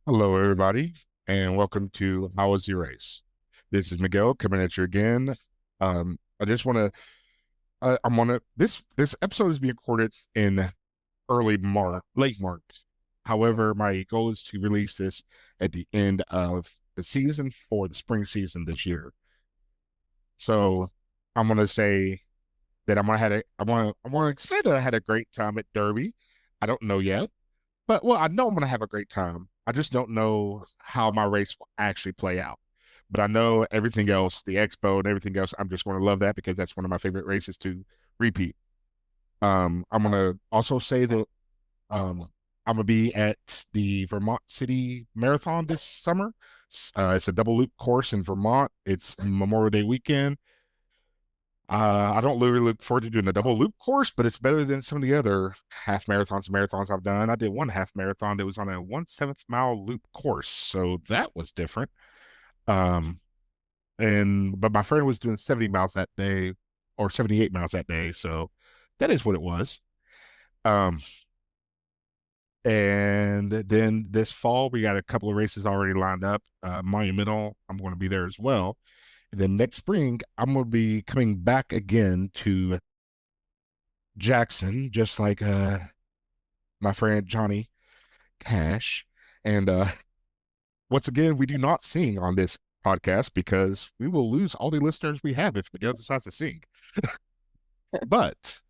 Hello, everybody, and welcome to How Was Your Race? This is Miguel coming at you again. I just want to, I'm on to this episode is being recorded in early March, late March. However, my goal is to release this at the end of the season for the spring season this year. So I'm gonna say that I'm gonna say that I had a great time at Derby. I don't know yet. But well, I know I'm gonna have a great time. I just don't know how my race will actually play out. But I know everything else, the expo and everything else, I'm just gonna love that because that's one of my favorite races to repeat. I'm gonna also say that um I'm gonna be at the Vermont City Marathon this summer. It's a double loop course in Vermont. It's Memorial Day weekend. I don't really look forward to doing a double loop course, but it's better than some of the other half marathons I've done. I did one half marathon that was on a 1/7 mile loop course, so that was different. Um, and but my friend was doing 70 miles that day or 78 miles that day, so that is what it was. Um, and then this fall we got a couple of races already lined up. Monumental, I'm going to be there as well. And then next spring, I'm going to be coming back again to Jackson, just like my friend Johnny Cash. And once again, we do not sing on this podcast because we will lose all the listeners we have if Miguel decides to sing. But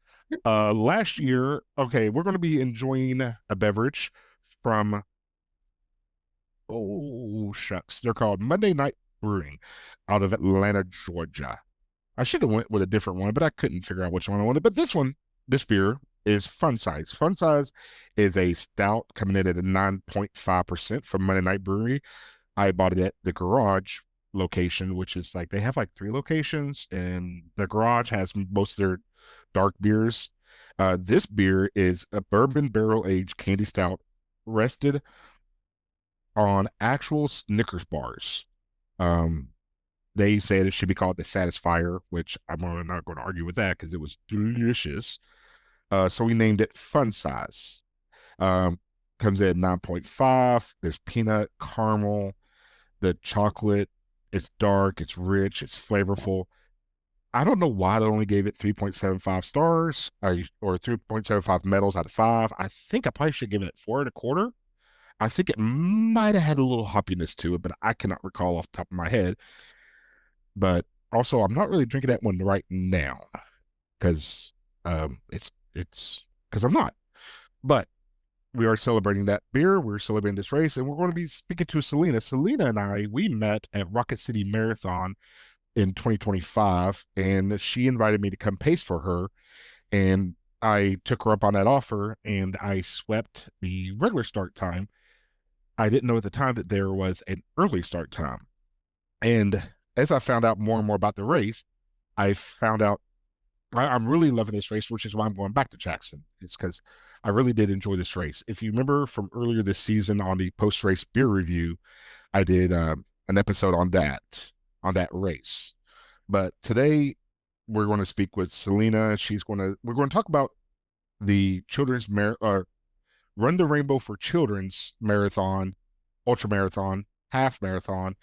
last year, okay, we're going to be enjoying a beverage from, oh, shucks. They're called Monday Night Brewing out of Atlanta, Georgia. I should have went with a different one, but I couldn't figure out which one I wanted. But this beer is Fun Size. Fun Size is a stout coming in at a 9.5% from Monday Night Brewery. I bought it at the Garage location, which is like they have like three locations, and the Garage has most of their dark beers. This beer is a bourbon barrel aged candy stout rested on actual Snickers bars. Um, they said it should be called the Satisfier, which I'm not going to argue with that because it was delicious. So we named it Fun Size. Um, Comes in at 9.5. There's peanut, caramel, the chocolate. It's dark, it's rich, it's flavorful. I don't know why they only gave it 3.75 stars or 3.75 medals out of five. I think I probably should give it 4.25. I think it might have had a little hoppiness to it, but I cannot recall off the top of my head. But also, I'm not really drinking that one right now because it's because I'm not. But we are celebrating that beer. We're celebrating this race, and we're going to be speaking to Selina. Selina and I, we met at Rocket City Marathon in 2025, and she invited me to come pace for her. And I took her up on that offer, and I swept the regular start time. I didn't know at the time that there was an early start time. And as I found out more and more about the race, I found out I'm really loving this race, which is why I'm going back to Jackson. It's because I really did enjoy this race. If you remember from earlier this season on the post race beer review, I did an episode on that race. But today we're going to speak with Selina. We're going to talk about the Run the Rainbow for Children's Marathon, Ultra Marathon, Half Marathon,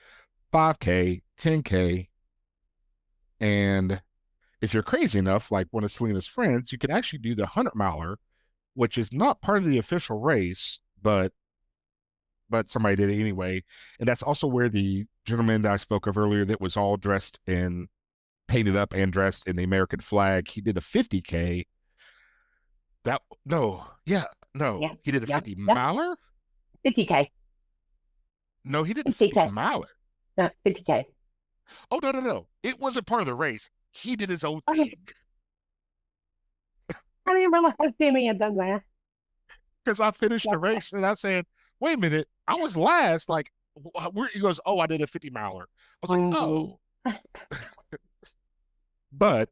5K, 10K, and if you're crazy enough, like one of Selena's friends, you can actually do the 100 miler, which is not part of the official race, but somebody did it anyway. And that's also where the gentleman that I spoke of earlier that was all dressed in painted up and dressed in the American flag, he did a 50K. That no, yeah, no, Yeah, he did a yeah, 50 yeah. miler. 50K. No, he did a 50 50K. miler. No, 50K. Oh no, no, no, it wasn't part of the race. He did his own Okay. thing I didn't realize Sammy had done that. because I finished Yeah. the race and I said, "Wait a minute, I was last." Like, where he goes, "Oh, I did a 50 miler." I was like, Mm-hmm. "Oh," but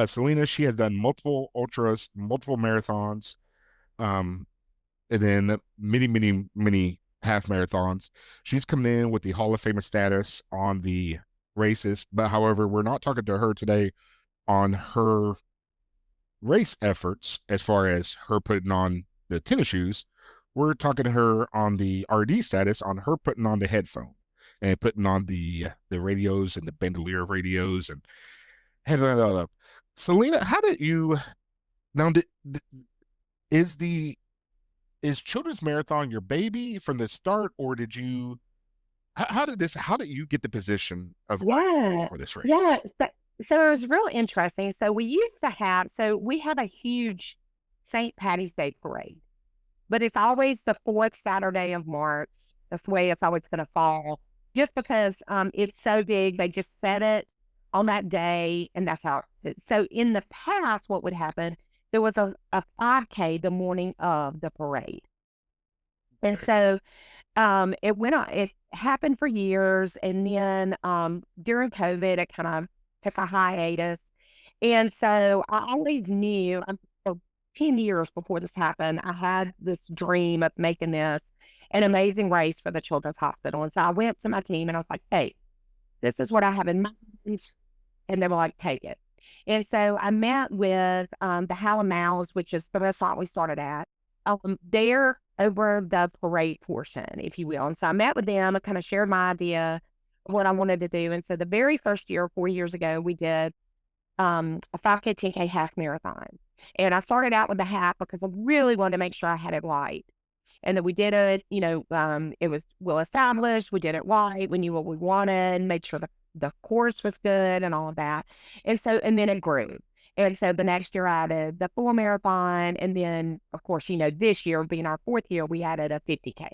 Selina, she has done multiple ultras, multiple marathons, um, and then many, many, many half marathons. She's coming in with the Hall of Famer status on the races, but however, we're not talking to her today on her race efforts as far as her putting on the tennis shoes. we're talking to her on the RD status on her putting on the headphone and putting on the radios and the bandolier radios and handling that up. Selena, how did you now? Is the is Children's Marathon your baby from the start, or did you? How did this? How did you get the position of RD Yeah. for this Yeah. race? So it was real interesting. So we have a huge St. Patty's Day parade, but it's always the fourth Saturday of March. That's the way it's always going to fall, just because it's so big. They just set it on that day, and that's how. So in the past, what would happen? There was a 5K the morning of the parade, and Okay. so it went on. It happened for years, and then during COVID, it kind of took a hiatus. And so I always knew for 10 years before this happened, I had this dream of making this an amazing race for the Children's Hospital. And so I went to my team and I was like, hey, this is what I have in mind. And they were like, take it. And so I met with the Howlin' Mouse, which is the restaurant we started at. They're over the parade portion, if you will. And so I met with them and kind of shared my idea of what I wanted to do. And so the very first year, 4 years ago, we did a 5K, 10K half marathon. And I started out with the half because I really wanted to make sure I had it right. And then we did it, it was well established. We did it right. We knew what we wanted, made sure the course was good and all of that. And then it grew. And so the next year I added the full marathon. And then, of course, this year being our fourth year, we added a 50K.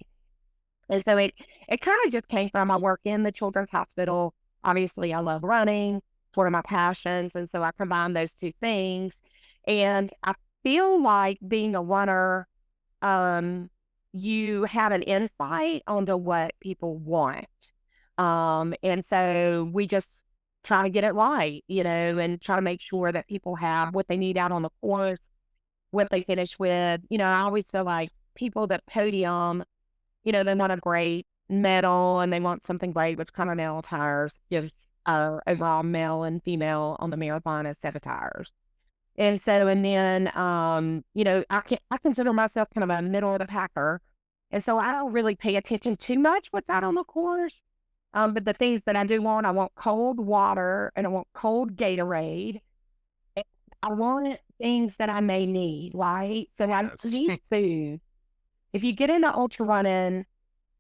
And so it kind of just came from my work in the Children's Hospital. Obviously, I love running. It's one of my passions. And so I combine those two things. And I feel like being a runner, you have an insight onto what people want. And so we just try to get it right, and try to make sure that people have what they need out on the course, what they finish with. I always feel like people that podium, they want a great medal and they want something great, which Continental Tires gives overall male and female on the marathon a set of tires. And then, I consider myself kind of a middle of the packer. And so I don't really pay attention too much what's out on the course. But the things that I do want, I want cold water and I want cold Gatorade. And I want things that I may need, right? So I Yes. need food. If you get into ultra running,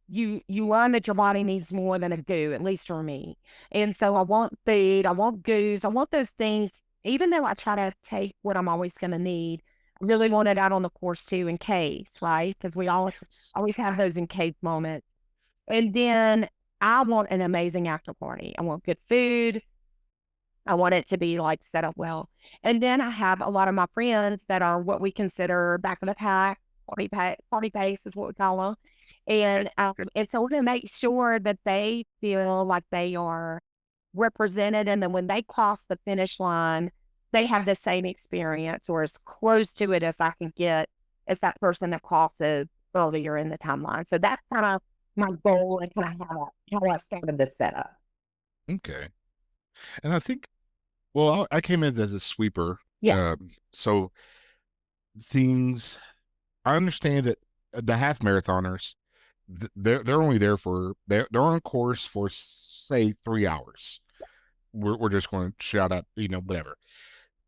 you learn that your body needs more than a goo, at least for me. And so I want food, I want goos, I want those things, even though I try to take what I'm always going to need. I really want it out on the course too, in case, right? Because we always have those in case moments. And then I want an amazing after party. I want good food. I want it to be like set up well. And then I have a lot of my friends that are what we consider back of the pack, party pace is what we call them. And so we're going to make sure that they feel like they are represented. And then when they cross the finish line, they have the same experience or as close to it as I can get as that person that crosses earlier in the timeline. So that's kind of my goal and kind of how I started this setup. Okay. And I think, well, I came in as a sweeper. Yeah. So things, I understand that the half marathoners, they're only there they're on course for say 3 hours. We're just going to shout out, whatever.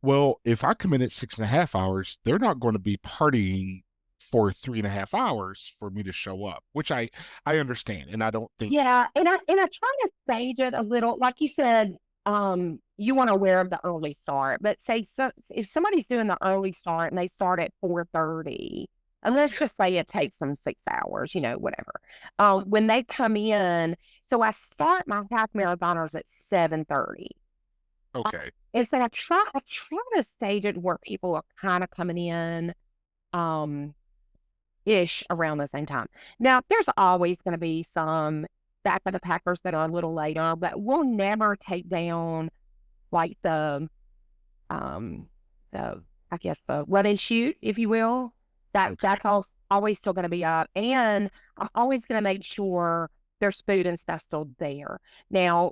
Well, if I come in at 6.5 hours, they're not going to be partying for 3.5 hours for me to show up, which I understand, and I don't think. Yeah, and I try to stage it a little, like you said, you want to aware of the early start, but if somebody's doing the early start and they start at 4:30, and let's just say it takes them 6 hours, whatever. When they come in, so I start my half marathoners at 7:30. Okay. And so I try to stage it where people are kind of coming in, um, ish around the same time. Now, there's always going to be some back of the packers that are a little later, but we'll never take down like um, the, I guess the run and shoot, if you will. That's always still going to be up. And I'm always going to make sure there's food and stuff still there. Now,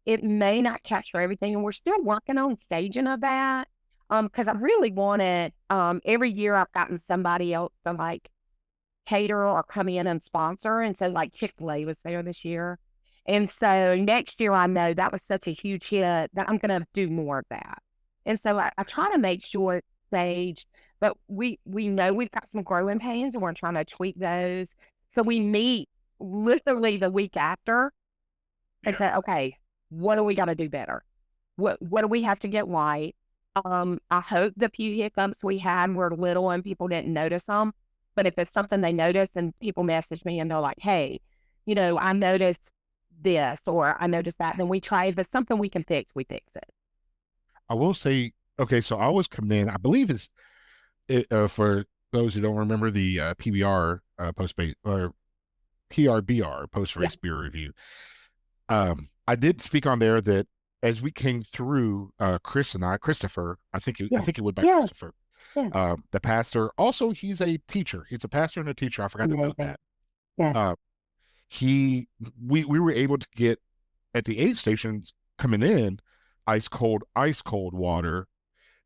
it may not capture everything, and we're still working on staging of that. Because I really want it. Every year I've gotten somebody else to like cater or come in and sponsor. And so, like, Chick-fil-A was there this year. And so next year, I know that was such a huge hit that I'm going to do more of that. And so I try to make sure it's staged, but we know we've got some growing pains and we're trying to tweak those. So we meet literally the week after and Yeah. say, okay, what do we got to do better? What do we have to get right? I hope the few hiccups we had were little and people didn't notice them. But if it's something they notice and people message me and they're like, hey, I noticed this or I noticed that, then we try. If it's something we can fix, we fix it. I will say, okay, so I always come in, I believe for those who don't remember the PBR post or PRBR post Yeah, race beer review. I did speak on there that as we came through, Christopher, I yeah, think it went by yeah, Christopher, yeah. the pastor. Also, he's a teacher. He's a pastor and a teacher. I forgot to note Amazing. that. Yeah, Uh, he we were able to get at the aid stations coming in ice cold water,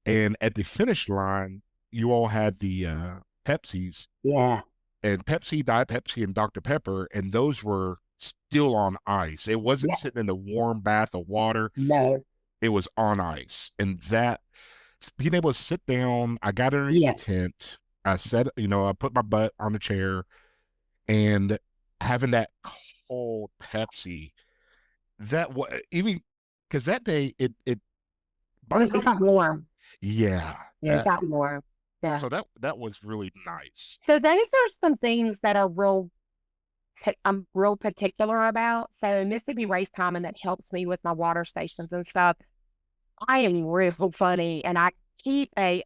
and at the finish line, you all had the Pepsis yeah, and Diet Pepsi, and Dr. Pepper, and those were still on ice. It wasn't yeah. sitting in a warm bath of water. No, It was on ice. And that being able to sit down, I got underneath the yeah. tent. I said, I put my butt on the chair and having that cold Pepsi, that was even because that day it by the It time, got warm. yeah, Yeah, it got warm. Yeah. so that was really nice. So those are some things that are I'm real particular about. So Mississippi Race Common that helps me with my water stations and stuff. I am real funny, and I keep a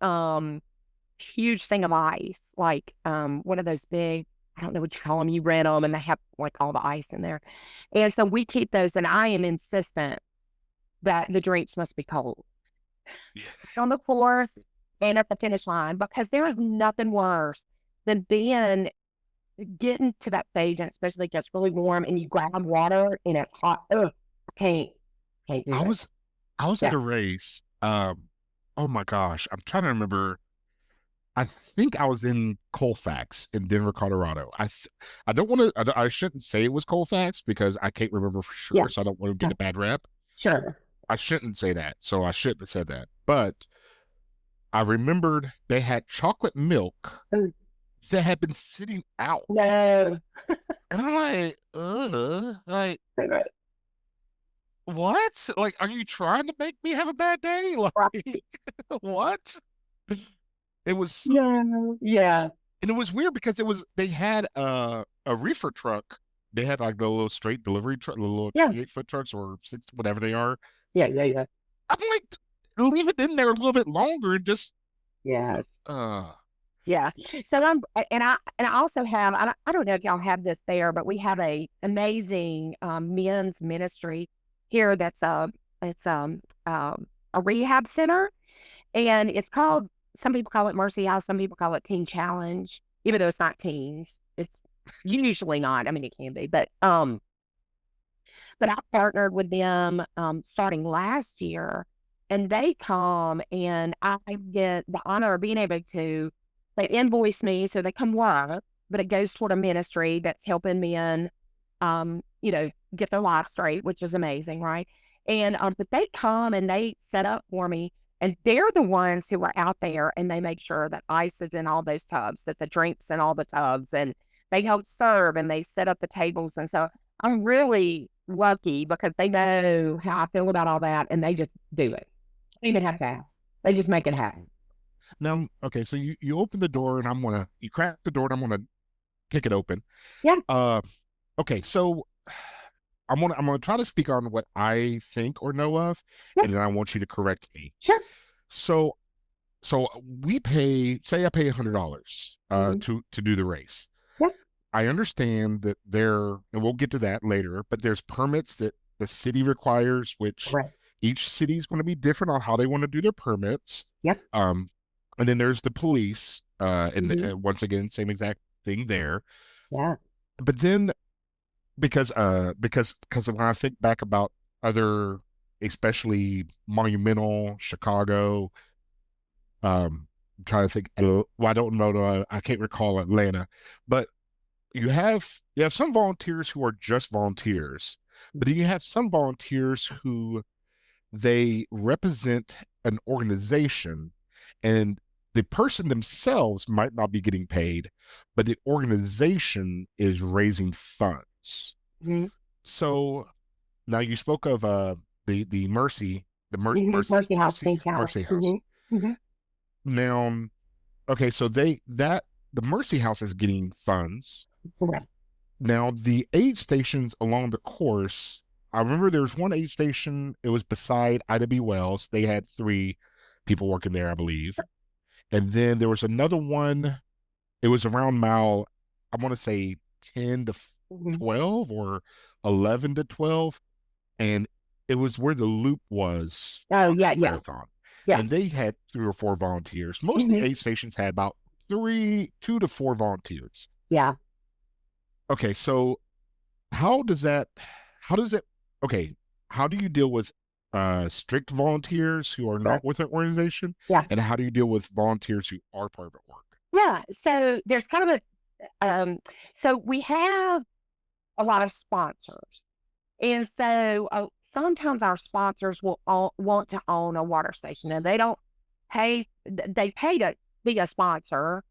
huge thing of ice, like one of those big. I don't know what you call them. You rent them, and they have like all the ice in there. And so we keep those, and I am insistent that the drinks must be cold Yeah. on the course and at the finish line because there is nothing worse than getting to that stage and especially it gets really warm and you grab water and it's hot. Ugh, I can't do I it. was I was at Yeah, a race. Oh my gosh, I'm trying to remember. I think I was in Colfax in Denver, Colorado. I don't want to. I shouldn't say it was Colfax because I can't remember for yeah, sure. So I don't want to yeah, get a bad rep. sure. I shouldn't say that. So I shouldn't have said that. But I remembered they had chocolate milk Mm, that had been sitting out, no. and I'm like what? Like, are you trying to make me have a bad day? Right. Like, what? It was, No. Yeah. and it was weird because they had a reefer truck. They had like the little straight delivery truck, the little Yeah. 28-foot trucks or six, whatever they are. Yeah. Yeah. Yeah. I'm like, leave it in there a little bit longer and just Yeah. uh Yeah. So I also have I don't know if y'all have this there, but we have a amazing men's ministry here that's a rehab center and it's called some people call it Mercy House, some people call it Teen Challenge, even though it's not teens. It's usually not. I mean it can be, but I partnered with them starting last year, and they come and I get the honor of being able to, they invoice me, so they come work, but it goes toward a ministry that's helping men, get their life straight, which is amazing, right? And but they come and they set up for me, and they're the ones who are out there and they make sure that ice is in all those tubs, that the drinks in all the tubs, and they help serve and they set up the tables, and so I'm really lucky because they know how I feel about all that and they just do it. They even have to ask. They just make it happen. now okay, so you open the door and you crack the door and I'm gonna kick it open. Yeah, Uh okay, so I'm gonna try to speak on what I think or know of, yeah, and then I want you to correct me. sure. So so we pay, say I pay $100 Mhm. to do the race. Yeah, I understand that and we'll get to that later, but there's permits that the city requires, which correct. each city is going to be different on how they want to do their permits. Yep. Um, and then there's the police, Hmm. once again, same exact thing there. Yeah. But then because when I think back about other, especially monumental Chicago, I'm trying to think. Well, I don't know. I can't recall Atlanta, but you have some volunteers who are just volunteers, but then you have some volunteers who they represent an organization, and the person themselves might not be getting paid, but the organization is raising funds. Mm-hmm. So now you spoke of the Mercy, Mm-hmm. Mercy House, Mercy Pink House. Mercy House. Mm-hmm. Mm-hmm. Now, okay, so the Mercy House is getting funds. Correct. Now the aid stations along the course, I remember there was one aid station. It was beside Ida B. Wells. They had three people working there, I believe. And then there was another one. It was around mile, I want to say 10 to Mm-hmm. 12 or 11 to 12. And it was where the loop was Oh, on yeah, that yeah, marathon. yeah. And they had three or four volunteers. Most of the Mm-hmm. aid stations had about two to four volunteers. Yeah. Okay, so how does that, how does it, okay, how do you deal with strict volunteers who are Sure. not with an organization? Yeah. And how do you deal with volunteers who are part of work? Yeah. So there's kind of so we have a lot of sponsors. And so sometimes our sponsors will want to own a water station and they don't pay, they pay to be a sponsor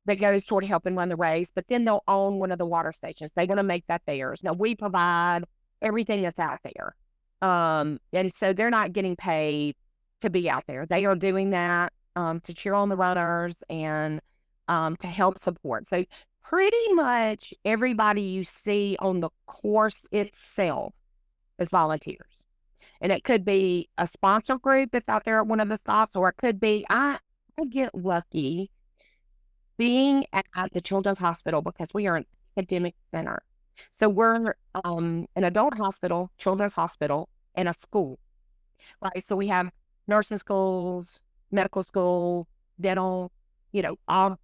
that goes toward helping run the race, but then they'll own one of the water stations. They want to make that theirs. Now we provide everything that's out there. And so they're not getting paid to be out there. They are doing that to cheer on the runners and to help support. So pretty much everybody you see on the course itself is volunteers. And it could be a sponsor group that's out there at one of the stops, or it could be I get lucky being at the Children's Hospital because we are an academic center. So we're an adult hospital, children's hospital, and a school. Right. So we have nursing schools, medical school, dental, you know, all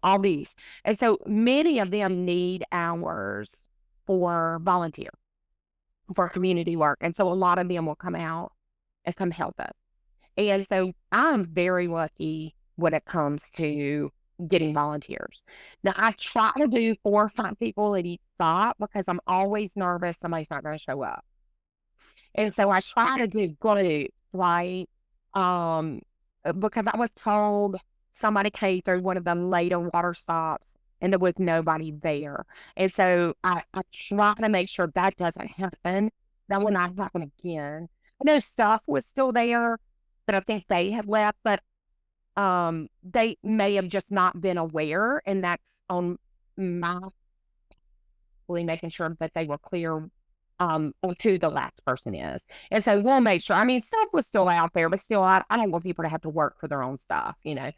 all these. And so many of them need hours for volunteer, for community work. And so a lot of them will come out and come help us. And so I'm very lucky when it comes to getting volunteers. Now I try to do 4 or 5 people at each stop because I'm always nervous somebody's not going to show up. And so I try to do groups, right? Um, because I was told somebody came through one of the later water stops and there was nobody there. And so I try to make sure that doesn't happen. That will not happen again. I know stuff was still there, but I think they had left, but they may have just not been aware. And that's on my really making sure that they were clear on who the last person is. And so we'll make sure. I mean, stuff was still out there, but still, I don't want people to have to work for their own stuff, you know.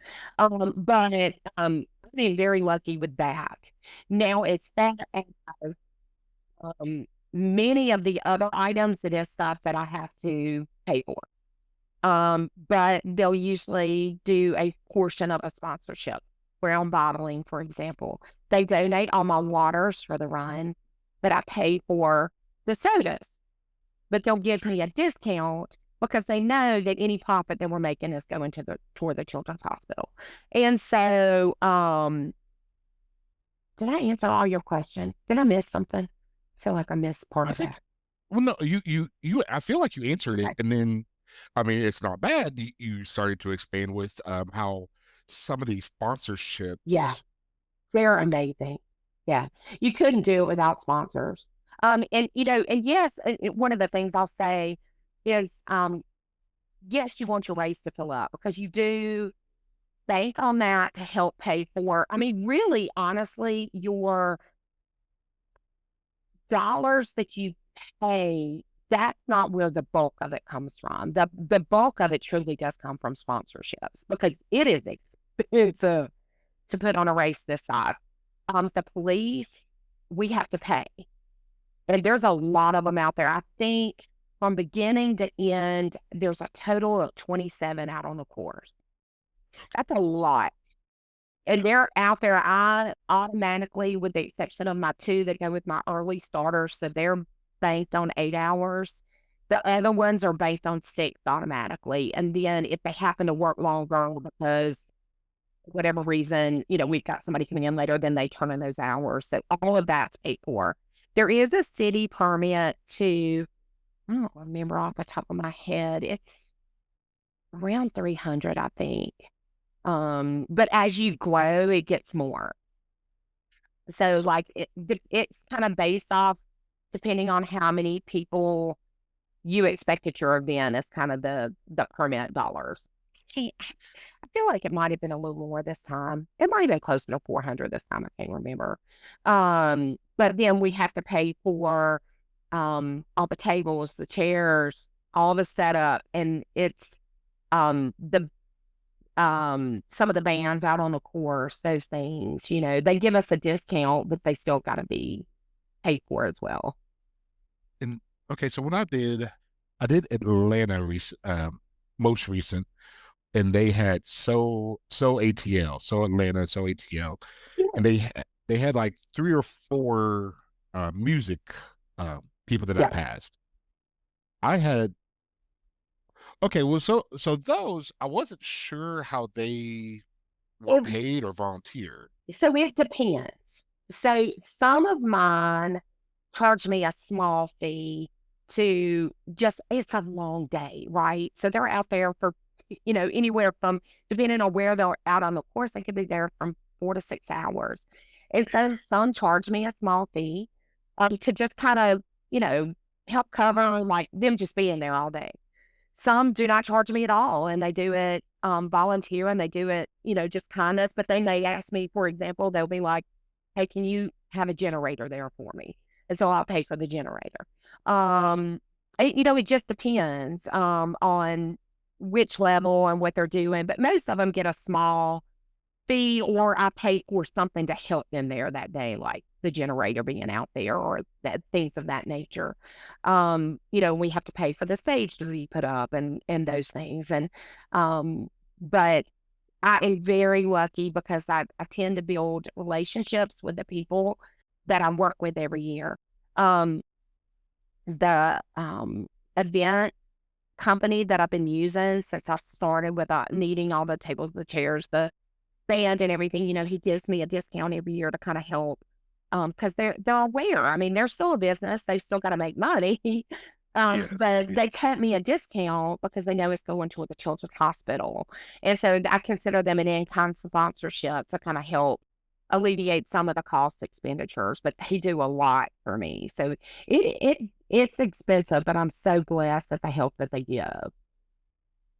But I'm very lucky with that. Now it's that many of the other items, it is stuff that I have to pay for. But they'll usually do a portion of a sponsorship. Brown bottling, for example. They donate all my waters for the run, but I pay for the sodas. But they'll give me a discount because they know that any profit that we're making is going to toward the children's hospital. And so, did I answer all your questions? Did I miss something? I feel like I missed part I of think, that. well, no, I feel like you answered it. Okay. And then, I mean, it's not bad. You started to expand with how some of these Yeah, sponsorships, they're like, amazing. Yeah, you couldn't do it without sponsors. And and yes, one of the things I'll say is, yes, you want your race to fill up because you do bank on that to help pay for. I mean, really, honestly, your dollars that you pay, that's not where the bulk of it comes from. The bulk of it truly does come from sponsorships because it is expensive to put on a race this size. The police, we have to pay. And there's a lot of them out there. I think from beginning to end, there's a total of 27 out on the course. That's a lot. And they're out there. I automatically, with the exception of my 2 that go with my early starters, so they're banked on 8 hours. The other ones are based on 6 automatically. And then if they happen to work longer because whatever reason, we've got somebody coming in later, then they turn in those hours. So all of that's paid for. There is a city permit to, I don't remember off the top of my head. It's around 300, I think. But as you grow, it gets more. So So, like it's kind of based off depending on how many people you expect at your event is kind of the permit dollars. I feel like it might have been a little more this time. It might have been closer to 400 this time. I can't remember. But then we have to pay for all the tables, the chairs, all the setup, and it's the some of the bands out on the course, those things, they give us a discount, but they still got to be paid for as well. and okay, so when I did Atlanta most recent, and they had so ATL, so Atlanta, so ATL, Yeah. and they had like three or four music people that I Yeah. passed. I had okay, well, so those I wasn't sure how they were It, paid or volunteered. so it depends. So some of mine charge me a small fee to just, it's a long day, right? So they're out there for, anywhere from, depending on where they're out on the course, they could be there from 4 to 6 hours. And so some charge me a small fee to just kind of, you know, help cover like them just being there all day. Some do not charge me at all, and they do it volunteer, and they do it, just kindness. But then they ask me, for example, they'll be like, "Hey, can you have a generator there for me?" And so I'll pay for the generator. Um, it just depends on which level and what they're doing. But most of them get a small fee, or I pay for something to help them there that day, like the generator being out there or that things of that nature. We have to pay for the stage to be put up and those things. And but I am very lucky because I tend to build relationships with the people that I work with every year. Um, the event company that I've been using since I started with needing all the tables, the chairs, the band and everything, he gives me a discount every year to kind of help. Because they're aware. I mean, they're still a business. They've still got to make money. Yes, But they yes. cut me a discount because they know it's going to the children's hospital. And so I consider them an in-kind sponsorship to kind of help alleviate some of the cost expenditures, but they do a lot for me. So it's expensive, but I'm so blessed that the help that they give.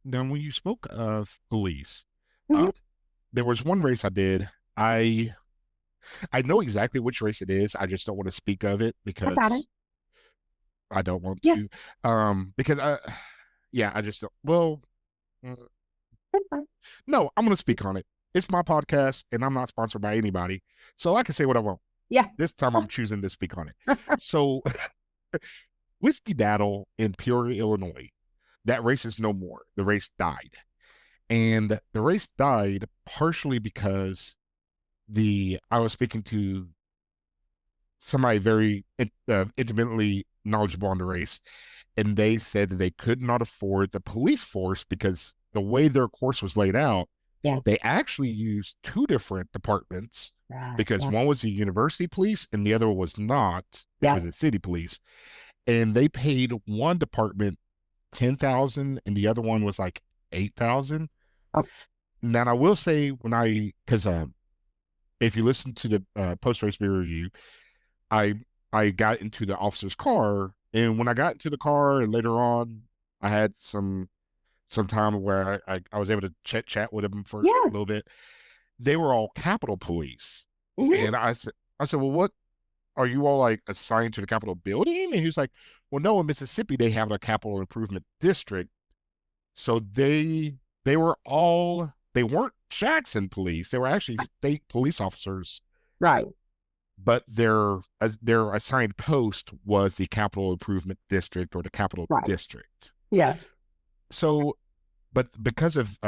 Now, when you spoke of police, uh, Mhm. there was one race I did. I I know exactly which race it is. I just don't want to speak of it I got it. because I don't want Yeah, to. Because yeah, I just don't. Well, mm, that's fine. no, I'm going to speak on it. It's my podcast, and I'm not sponsored by anybody, so I can say what I want. Yeah. This time, I'm choosing to speak on it. So, Whiskey Daddle in Peoria, Illinois. That race is no more. The race died, and the race died partially because the I was speaking to somebody very intimately knowledgeable on the race, and they said that they could not afford the police force because the way their course was laid out, Yeah. they actually used two different departments Right. because Yeah. one was the university police and the other was not. It Yeah. was the city police, and they paid one department 10,000, and the other one was like 8,000. Oh, Now I will say when I because if you listen to the post race beer review, I I got into the officer's car, and when I got into the car, and later on, I had some time where I was able to chat with them for a yeah. little bit. They were all Capitol Police, Mhm. and I said, well, what are you all like assigned to the Capitol building? And he was like, well, no, in Mississippi they have a Capital Improvement District, so they were all they weren't Jackson police. They were actually state police officers, Right. but their assigned post was the Capital Improvement District or the Capital Right. District. Yeah. So, but because of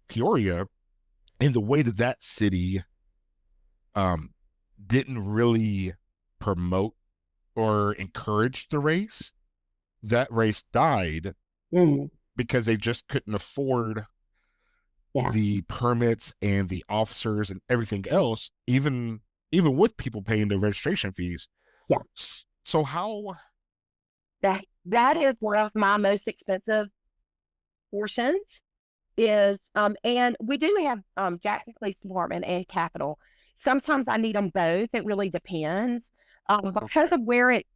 Peoria and the way that that city um, didn't really promote or encourage the race, that race died Mm. because they just couldn't afford Yeah. the permits and the officers and everything else, even with people paying the registration fees. Yeah. So how That is one of my most expensive portions is and we do have Jackson Police Department and Capitol. Sometimes I need them both. It really depends. Because okay. of where it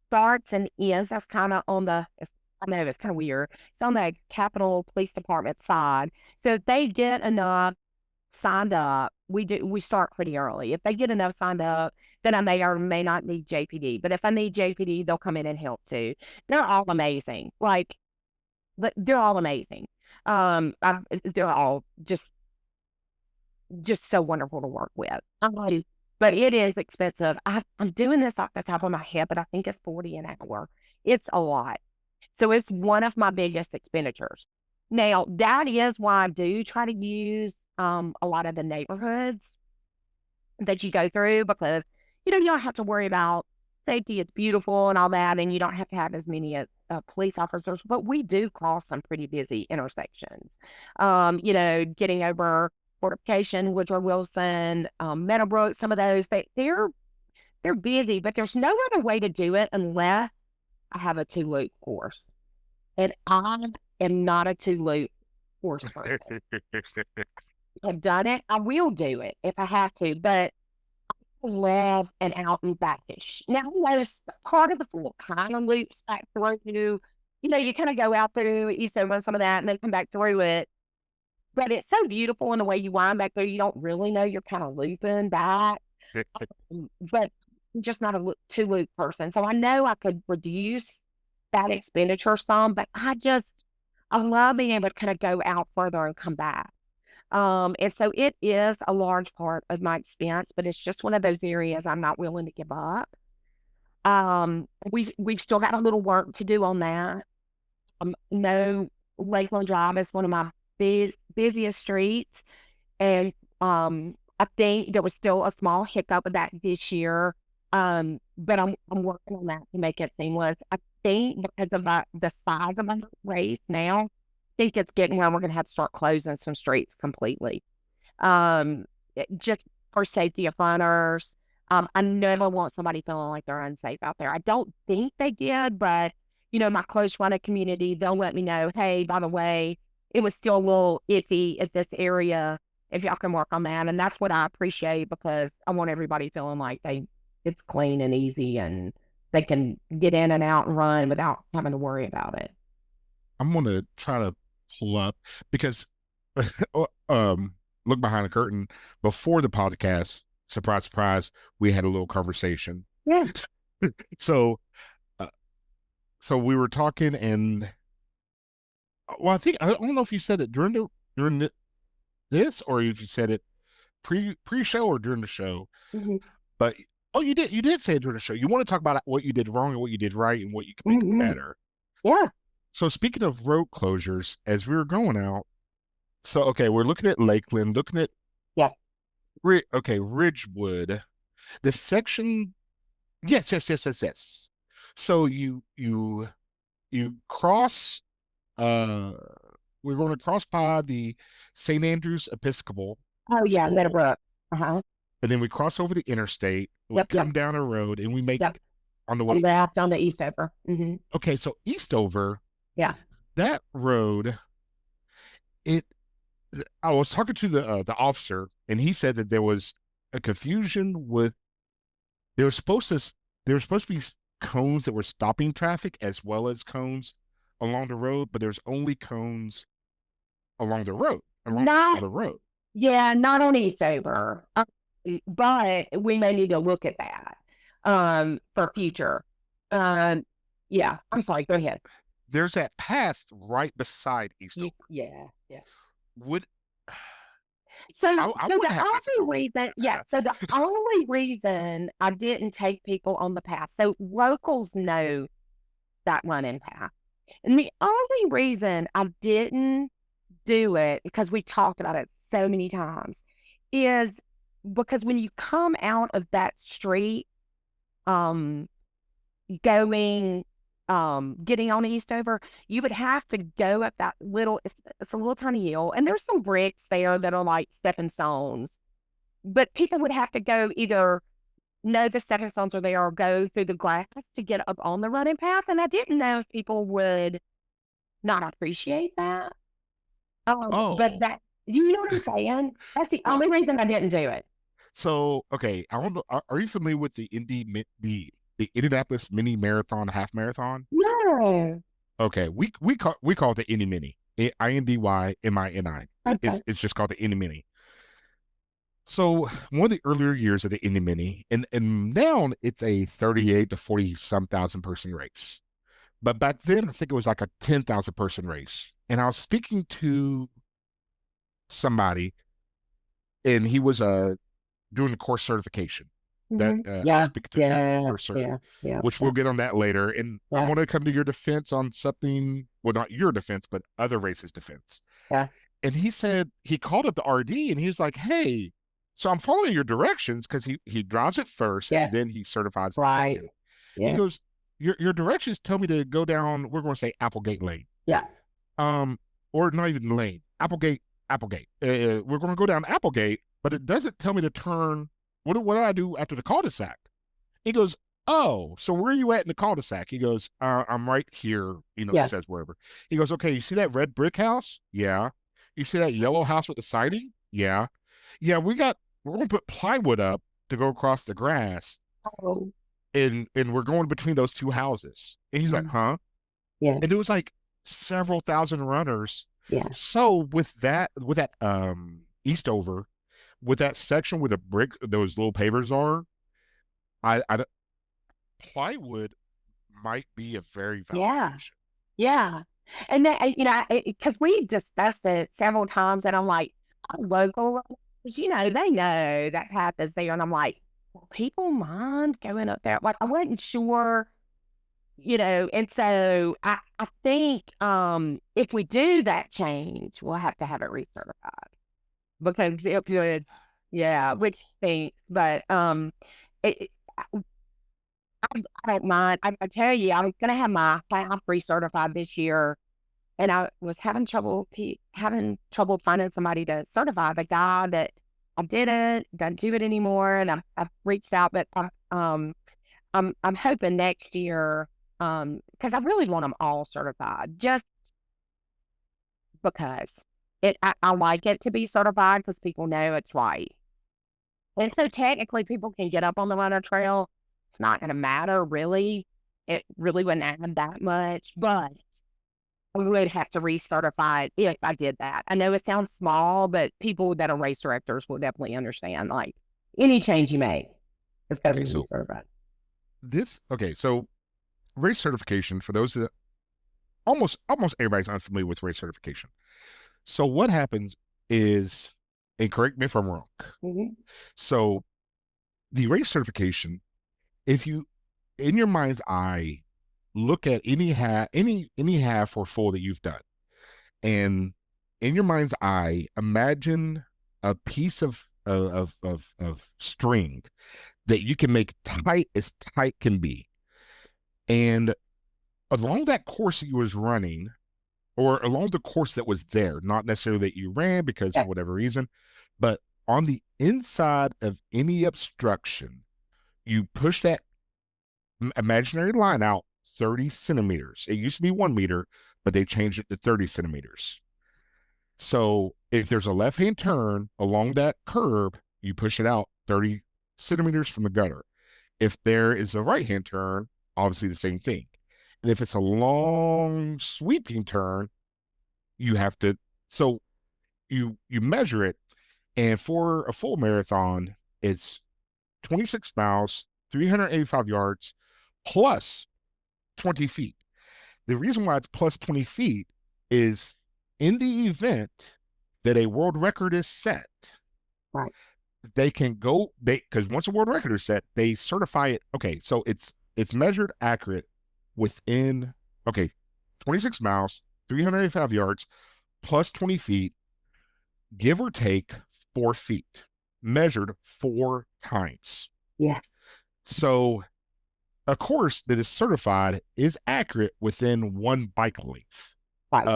starts and ends, that's kind of on I know it's kind of weird. It's on the Capitol Police Department side. So if they get enough signed up, we start pretty early. If they get enough signed up, then I may or may not need JPD. But if I need JPD, they'll come in and help too. They're all amazing. Like they're all amazing. They're all just so wonderful to work with. But it is expensive. I'm doing this off the top of my head, but I think it's 40 an hour. It's a lot. So it's one of my biggest expenditures. Now, that is why I do try to use a lot of the neighborhoods that you go through because, you don't have to worry about safety. It's beautiful and all that. And you don't have to have as many police officers, but we do cross some pretty busy intersections. Getting over Fortification, Woodrow Wilson, Meadowbrook, some of those, they're busy, but there's no other way to do it unless I have a two loop course. And I am not a two loop course person. I've done it. I will do it if I have to, but I love an out and backish. Now, I notice part of the fool kind of loops back through. You kind of go out through East over some of that and then come back through it. But it's so beautiful in the way you wind back there. You don't really know you're kind of looping back. But I'm just not a two loop person. So I know I could reduce that expenditure some, but I love being able to kind of go out further and come back. And so it is a large part of my expense, but it's just one of those areas I'm not willing to give up. We've still got a little work to do on that. No, Lakeland Drive is one of my busiest streets, and I think there was still a small hiccup with that this year. But I'm working on that to make it seamless. I think because of the size of my race now, I think it's getting where we're going to have to start closing some streets completely. Just for safety of runners. I never want somebody feeling like they're unsafe out there. I don't think they did, but my close running community, they'll let me know, hey, by the way, it was still a little iffy at this area. If y'all can work on that. And that's what I appreciate because I want everybody feeling like it's clean and easy and they can get in and out and run without having to worry about it. I'm gonna try to pull up because look behind the curtain before the podcast. Surprise, surprise, we had a little conversation. Yeah. So, uh, so we were talking, and well, I don't know if you said it during this or if you said it pre show or during the show, Mm-hmm. but oh, you did say it during the show. You want to talk about what you did wrong and what you did right and what you can make Mm-hmm. better. Yeah. So speaking of road closures, as we were going out, so okay, we're looking at Lakeland, looking at Yeah. Ridgewood, the section. Yes, yes, yes, yes, yes. So you cross. Uh, we're going to cross by the St. Andrew's Episcopal Oh, yeah. School, Meadowbrook. Uh-huh. and then we cross over the interstate. We Yep. Yep. come down a road, and we Yep. make on the On way. left on the Eastover. Mm-hmm. Okay, so Eastover, Yeah. that road, it. I was talking to the officer, and he said that there was a confusion with there was supposed to there were supposed to be cones that were stopping traffic as well as cones along the road, but there's only cones along the road along Not, the road. yeah, not on Eastover. But we may need to look at that for future. Um, yeah. I'm sorry. Go ahead. There's that path right beside Eastover. Yeah. Yeah. Would So, I so want the to have only visibility reason, on yeah, that so the only reason I didn't take people on the path, so locals know that running path. And the only reason I didn't do it, because we talked about it so many times, is because when you come out of that street, um, going getting on Eastover, you would have to go up that little, it's a little tiny hill, and there's some bricks there that are like stepping stones. But people would have to go either know the stepping stones are there or go through the glass to get up on the running path. And I didn't know if people would not appreciate that. But Oh, that, you know what I'm saying? That's the well, only reason I didn't do it. so okay. I don't know. Are you familiar with the Indianapolis Mini Marathon Half Marathon? No. Okay, we call it the Indy Mini. INDYMINI. Okay. It's just called the Indy Mini. So one of the earlier years of the Indy Mini, and now it's a 38 to 40 some thousand person race. But back then, I think it was like a 10,000 person race. And I was speaking to somebody, and he was doing the course certification. That I was Yeah. speaking to Yeah. course cert, Yeah. Yeah. which Yeah. we'll get on that later. And I Yeah. want to come to your defense on something. Well, not your defense, but other races' defense. Yeah. And he said he called up the RD and he was like, "Hey, so I'm following your directions because he drives it first, Yeah. then he certifies it Right. second." He Yeah. goes, "Your directions tell me to go down. We're going to say Applegate Lane, Yeah. um, or not even lane, Applegate. We're going to go down Applegate, but it doesn't tell me to turn. What do I do after the cul-de-sac?" He goes, "Oh, so where are you at in the cul-de-sac?" He goes, "I'm right here." He Yeah. says wherever. He goes, "Okay, you see that red brick house? Yeah. You see that yellow house with the siding? Yeah. Yeah, we're gonna put plywood up to go across the grass, Oh. and we're going between those two houses." And he's like, Mm. "Huh?" Yeah. And it was like several thousand runners. Yeah. So with that Eastover, with that section where the brick those little pavers are, I plywood might be a very valid Yeah. option. Yeah. And that, because we discussed it several times, and I'm like, our local, runners, they know that path is there. And I'm like, well, people mind going up there. Like, I wasn't sure, and so I think if we do that change, we'll have to have it recertified because it would, yeah, which stinks. But it, I don't mind. I tell you, I was going to have my class recertified this year, and I was having trouble finding somebody to certify. The guy that I did it doesn't do it anymore, and I've reached out, but I'm hoping next year, because I really want them all certified, just because I like it to be certified because people know it's right. And so technically, people can get up on the runner trail. It's not going to matter, really. It really wouldn't add that much, but I would have to recertify it if I did that. I know it sounds small, but people that are race directors will definitely understand. Like any change you make, it's got to Okay, be so recertified. so race certification for those that almost everybody's unfamiliar with race certification. So what happens is, and correct me if I'm wrong. Mm-hmm. So the race certification, if you in your mind's eye look at any half or full that you've done, and in your mind's eye imagine a piece of string that you can make tight as tight can be, and along that course that you was running, or along the course that was there, not necessarily that you ran because Yeah. for whatever reason, but on the inside of any obstruction, you push that imaginary line out 30 centimeters. It used to be 1 meter, but they changed it to 30 centimeters. So if there's a left hand turn along that curb, you push it out 30 centimeters from the gutter. If there is a right hand turn, obviously the same thing. And if it's a long sweeping turn, you have to, so you measure it, and for a full marathon, it's 26 miles, 385 yards, plus 20 feet. The reason why it's plus 20 feet is in the event that a world record is set, Right. they can go, because once a world record is set, they certify it. Okay, so it's measured accurate within, okay, 26 miles, 385 yards, plus 20 feet, give or take 4 feet, measured 4 times. Yes. So a course that is certified is accurate within one bike length Right.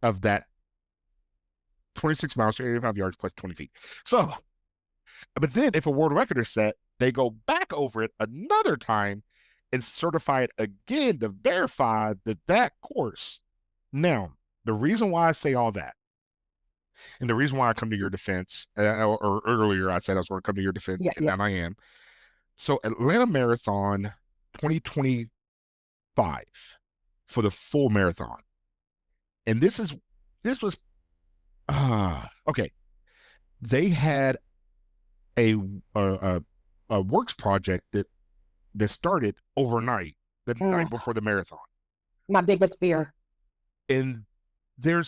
of that 26 miles to 85 yards plus 20 feet. So, but then if a world record is set, they go back over it another time and certify it again to verify that that course. Now, the reason why I say all that, and the reason why I come to your defense, or earlier I said I was going to come to your defense, Yeah. and Yeah. now I am. So, Atlanta Marathon 2025 for the full marathon, and this was okay. They had a a, a works project that started overnight, the night before the marathon. My biggest fear. And there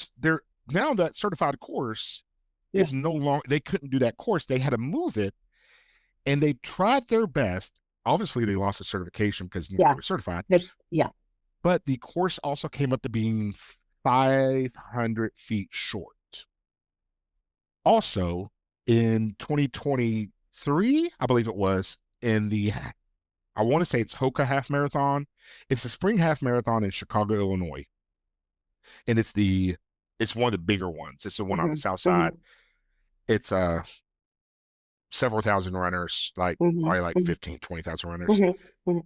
now that certified course Yeah. is no longer, they couldn't do that course. They had to move it, and they tried their best. Obviously, they lost the certification because they Yeah. were certified, Yeah. but the course also came up to being 500 feet short. Also, in 2023, I believe it was, in the, I want to say it's Hoka Half Marathon. It's the spring half marathon in Chicago, Illinois. And it's one of the bigger ones. It's the one on the Mm-hmm. south side. Mm-hmm. It's several thousand runners, like probably like Mm-hmm. 15, 20,000 runners. Mm-hmm. Mm-hmm.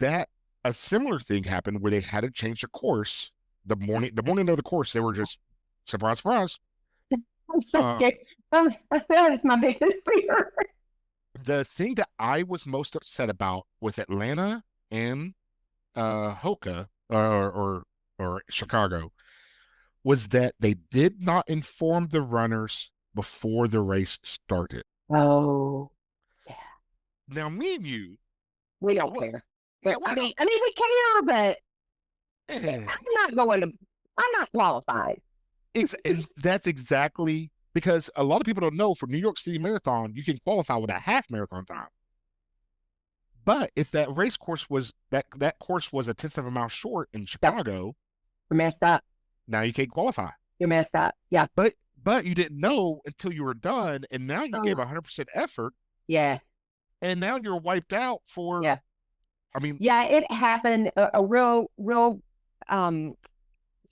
That a similar thing happened where they had to change the course the morning of the course. They were just surprise, surprise. I'm so Uh, scared. That is my biggest fear. the thing that I was most upset about with Atlanta and Hoka or Chicago was that they did not inform the runners before the race started. Oh, yeah. Now, me and you, We don't what? care. Yeah, But we don't. I mean, we care, but Eh, I'm not going to. I'm not qualified. and that's exactly because a lot of people don't know for New York City Marathon, you can qualify with a half marathon time. But if that race course was that course was a tenth of a mile short in Yep. Chicago, You're messed up. now you can't qualify. You're messed up. Yeah. But you didn't know until you were done, and now you gave Oh, 100% effort, yeah. and now you're wiped out for. Yeah. I mean, Yeah. It happened. A real, um,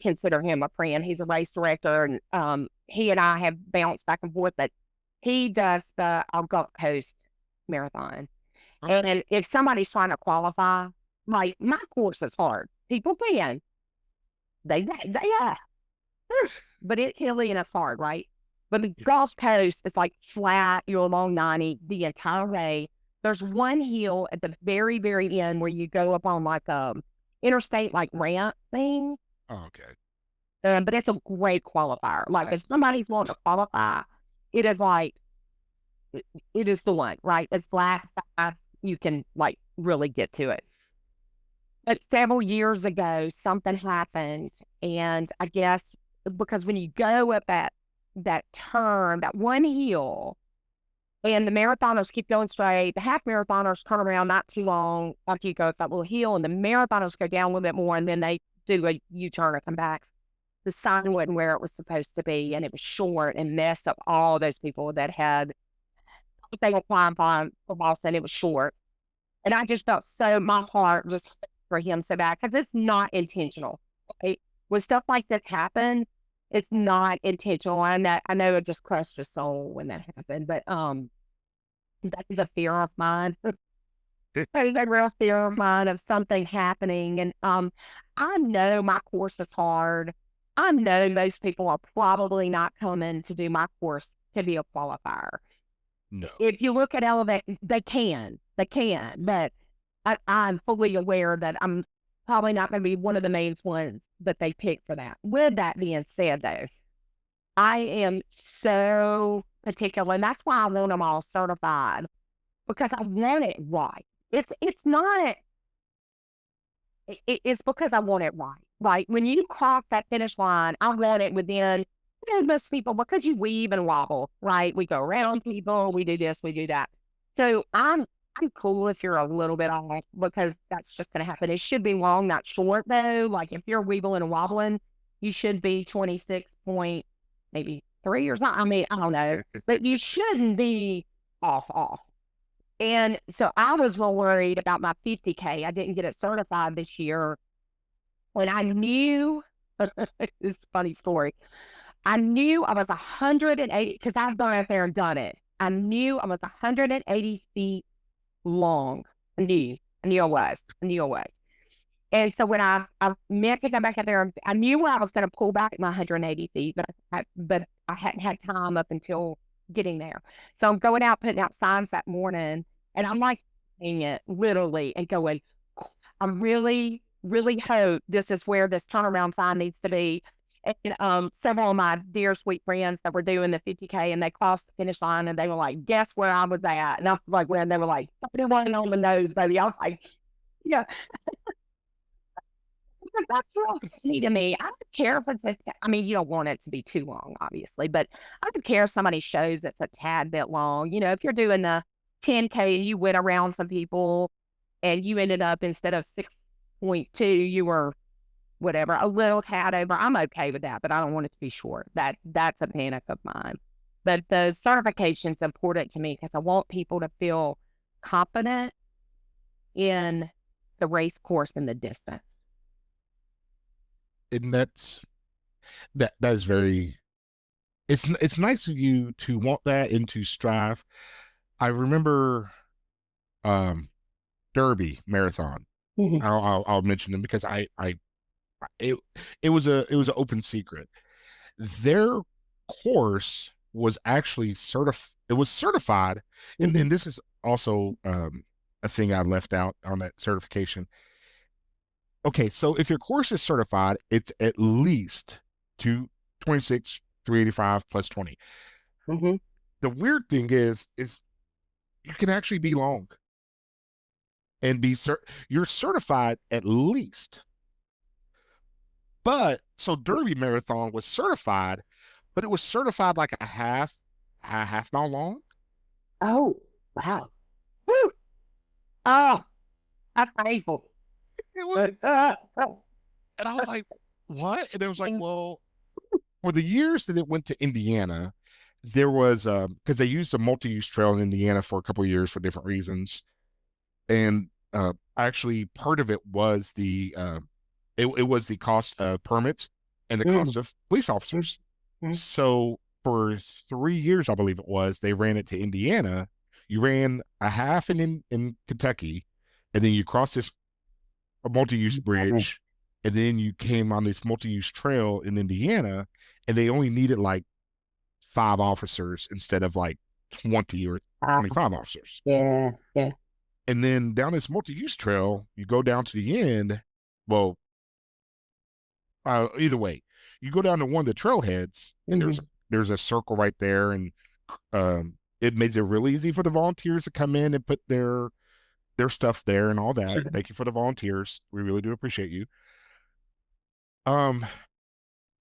consider him a friend. He's a race director, and he and I have bounced back and forth, but he does the Gulf Coast Marathon. okay, And if somebody's trying to qualify, like my course is hard. People can. Yeah. But it's hilly and it's hard, right? But the yes, Gulf Coast is like flat, you're along 90 the entire way. There's one hill at the very, very end where you go up on like a interstate like ramp thing. oh, okay, But it's a great qualifier. Like if somebody's wanting to qualify, it is like it is the one, right? It's flat, fast, you can like really get to it. But several years ago, something happened, and I guess because when you go up that turn, that one hill, and the marathoners keep going straight, the half marathoners turn around not too long after you go up that little hill, and the marathoners go down a little bit more, and then they do a U-turn and come back. The sign wasn't where it was supposed to be, and it was short and messed up all those people that had they were flying for Boston. It was short. And I just felt so, my heart just for him so bad because it's not intentional. Right? When stuff like this happens, it's not intentional. And I know it just crushed his soul when that happened, but that is a fear of mine. That is a real fear of mine of something happening. And I know my course is hard. I know most people are probably not coming to do my course to be a qualifier. no, If you look at Elevate, they can, but I'm fully aware that I'm probably not going to be one of the main ones that they pick for that. With that being said, though, I am so particular, and that's why I want them all certified because I want it right. It's not. It's because I want it right. Like when you cross that finish line, I want it within. Most people because you weave and wobble, right? We go around people, we do this, we do that. So I'm cool if you're a little bit off because that's just going to happen. It should be long, not short though. Like if you're weebling and wobbling, you should be 26 point maybe 3 or something. I mean, I don't know, but you shouldn't be off. And so I was real worried about my 50K. I didn't get it certified this year when I knew, this is a funny story. I knew I was 180, because I've gone out there and done it. I knew I was 180 feet long. I knew I was. And so when I meant to go back out there, I knew I was going to pull back my 180 feet, but I hadn't had time up until getting there. So I'm going out, putting out signs that morning, and I'm like, seeing it literally and going, I really, really hope this is where this turnaround sign needs to be. And several of my dear sweet friends that were doing the 50K, and they crossed the finish line, and they were like, guess where I was at? And I was like, when they were like, 31 on the nose, baby. I was like, yeah, because that's real funny to me. I don't care if it's I mean, you don't want it to be too long, obviously, but I don't care if somebody shows it's a tad bit long. If you're doing the 10K and you went around some people and you ended up, instead of 6.2, you were whatever, a little tad over. I'm okay with that, but I don't want it to be short. That's a panic of mine. But the certification's important to me because I want people to feel confident in the race course and the distance. And that is very, it's nice of you to want that and to strive. I remember Derby Marathon. Mhm. I'll mention them because it it was an open secret. Their course was actually certified, and this is also a thing I left out on that certification. Okay, so if your course is certified, it's at least 226, 385 plus 20. Mm-hmm. The weird thing is you can actually be long and you're certified at least. But so Derby Marathon was certified, but it was certified like a half mile long. Oh, wow. Woo! Oh, that's painful. It was, Oh. and I was like, what? And it was like, well, for the years that it went to Indiana, there was because they used a multi-use trail in Indiana for a couple of years for different reasons, and actually part of it was it was the cost of permits and the Mm-hmm. cost of police officers. So for 3 years, I believe it was, they ran it to Indiana. You ran a half in Kentucky, and then you crossed this a multi-use bridge, and then you came on this multi-use trail in Indiana, and they only needed like 5 officers instead of like 20 or 25 officers. Yeah, yeah. And then down this multi-use trail, you go down to the end. Well, either way, you go down to one of the trailheads, and Mm-hmm. there's a circle right there, and it makes it really easy for the volunteers to come in and put their stuff there and all that. Thank you for the volunteers. We really do appreciate you. Um,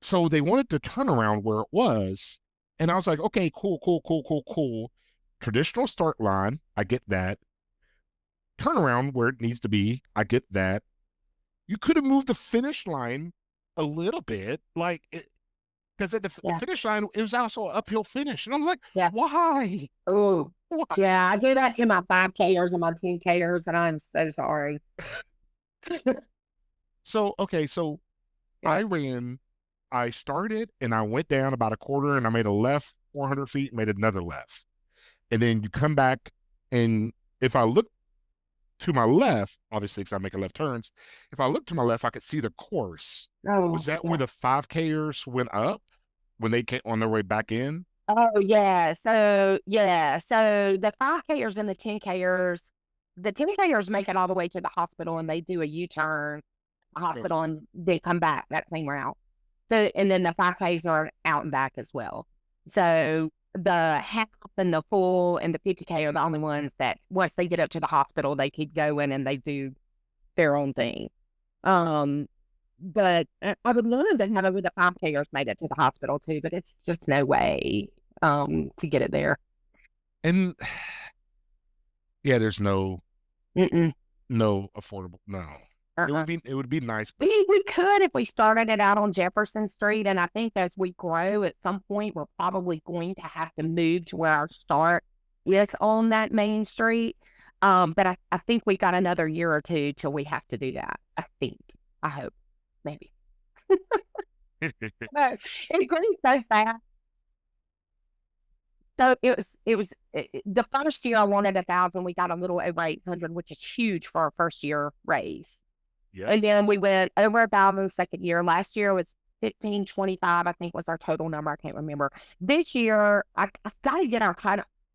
so they wanted to turn around where it was, and I was like, okay, cool, cool, cool, cool, cool. Traditional start line, I get that. Turn around where it needs to be, I get that. You could have moved the finish line a little bit, like it, because at the Yeah, finish line, it was also an uphill finish. And I'm like, yeah. why? Oh, Why? yeah. I do that to my 5Kers and my 10Kers, and I'm so sorry. So, okay, so Yeah. I started and I went down about a quarter and I made a left 400 feet, made another left. And then you come back, and if I look to my left, obviously, because I make a left turns, if I look to my left, I could see the course. Was Oh, that where yeah. the 5Kers went up when they came on their way back in? Oh, yeah. So, yeah. So the 5Kers and the 10Kers make it all the way to the hospital, and they do a U-turn, So, hospital, and they come back that same route. So, and then the 5Ks are out and back as well. So the half and the full and the 50K are the only ones that once they get up to the hospital, they keep going and they do their own thing. Um, but I would love to have over the 5Kers made it to the hospital too, but it's just no way to get it there. and yeah, there's Mm-mm. no affordable, no. Uh-uh. It would be nice, but We could if we started it out on Jefferson Street. And I think as we grow at some point, we're probably going to have to move to where our start is on that main street. But I think we got another year or two till we have to do that. I think. I hope. Maybe. But it grew so fast. So the first year I wanted 1,000. We got a little over 800, which is huge for our first year raise. Yeah. And then we went over 1,000 the second year. Last year was 1525, I think was our total number. I can't remember. This year, I got to get our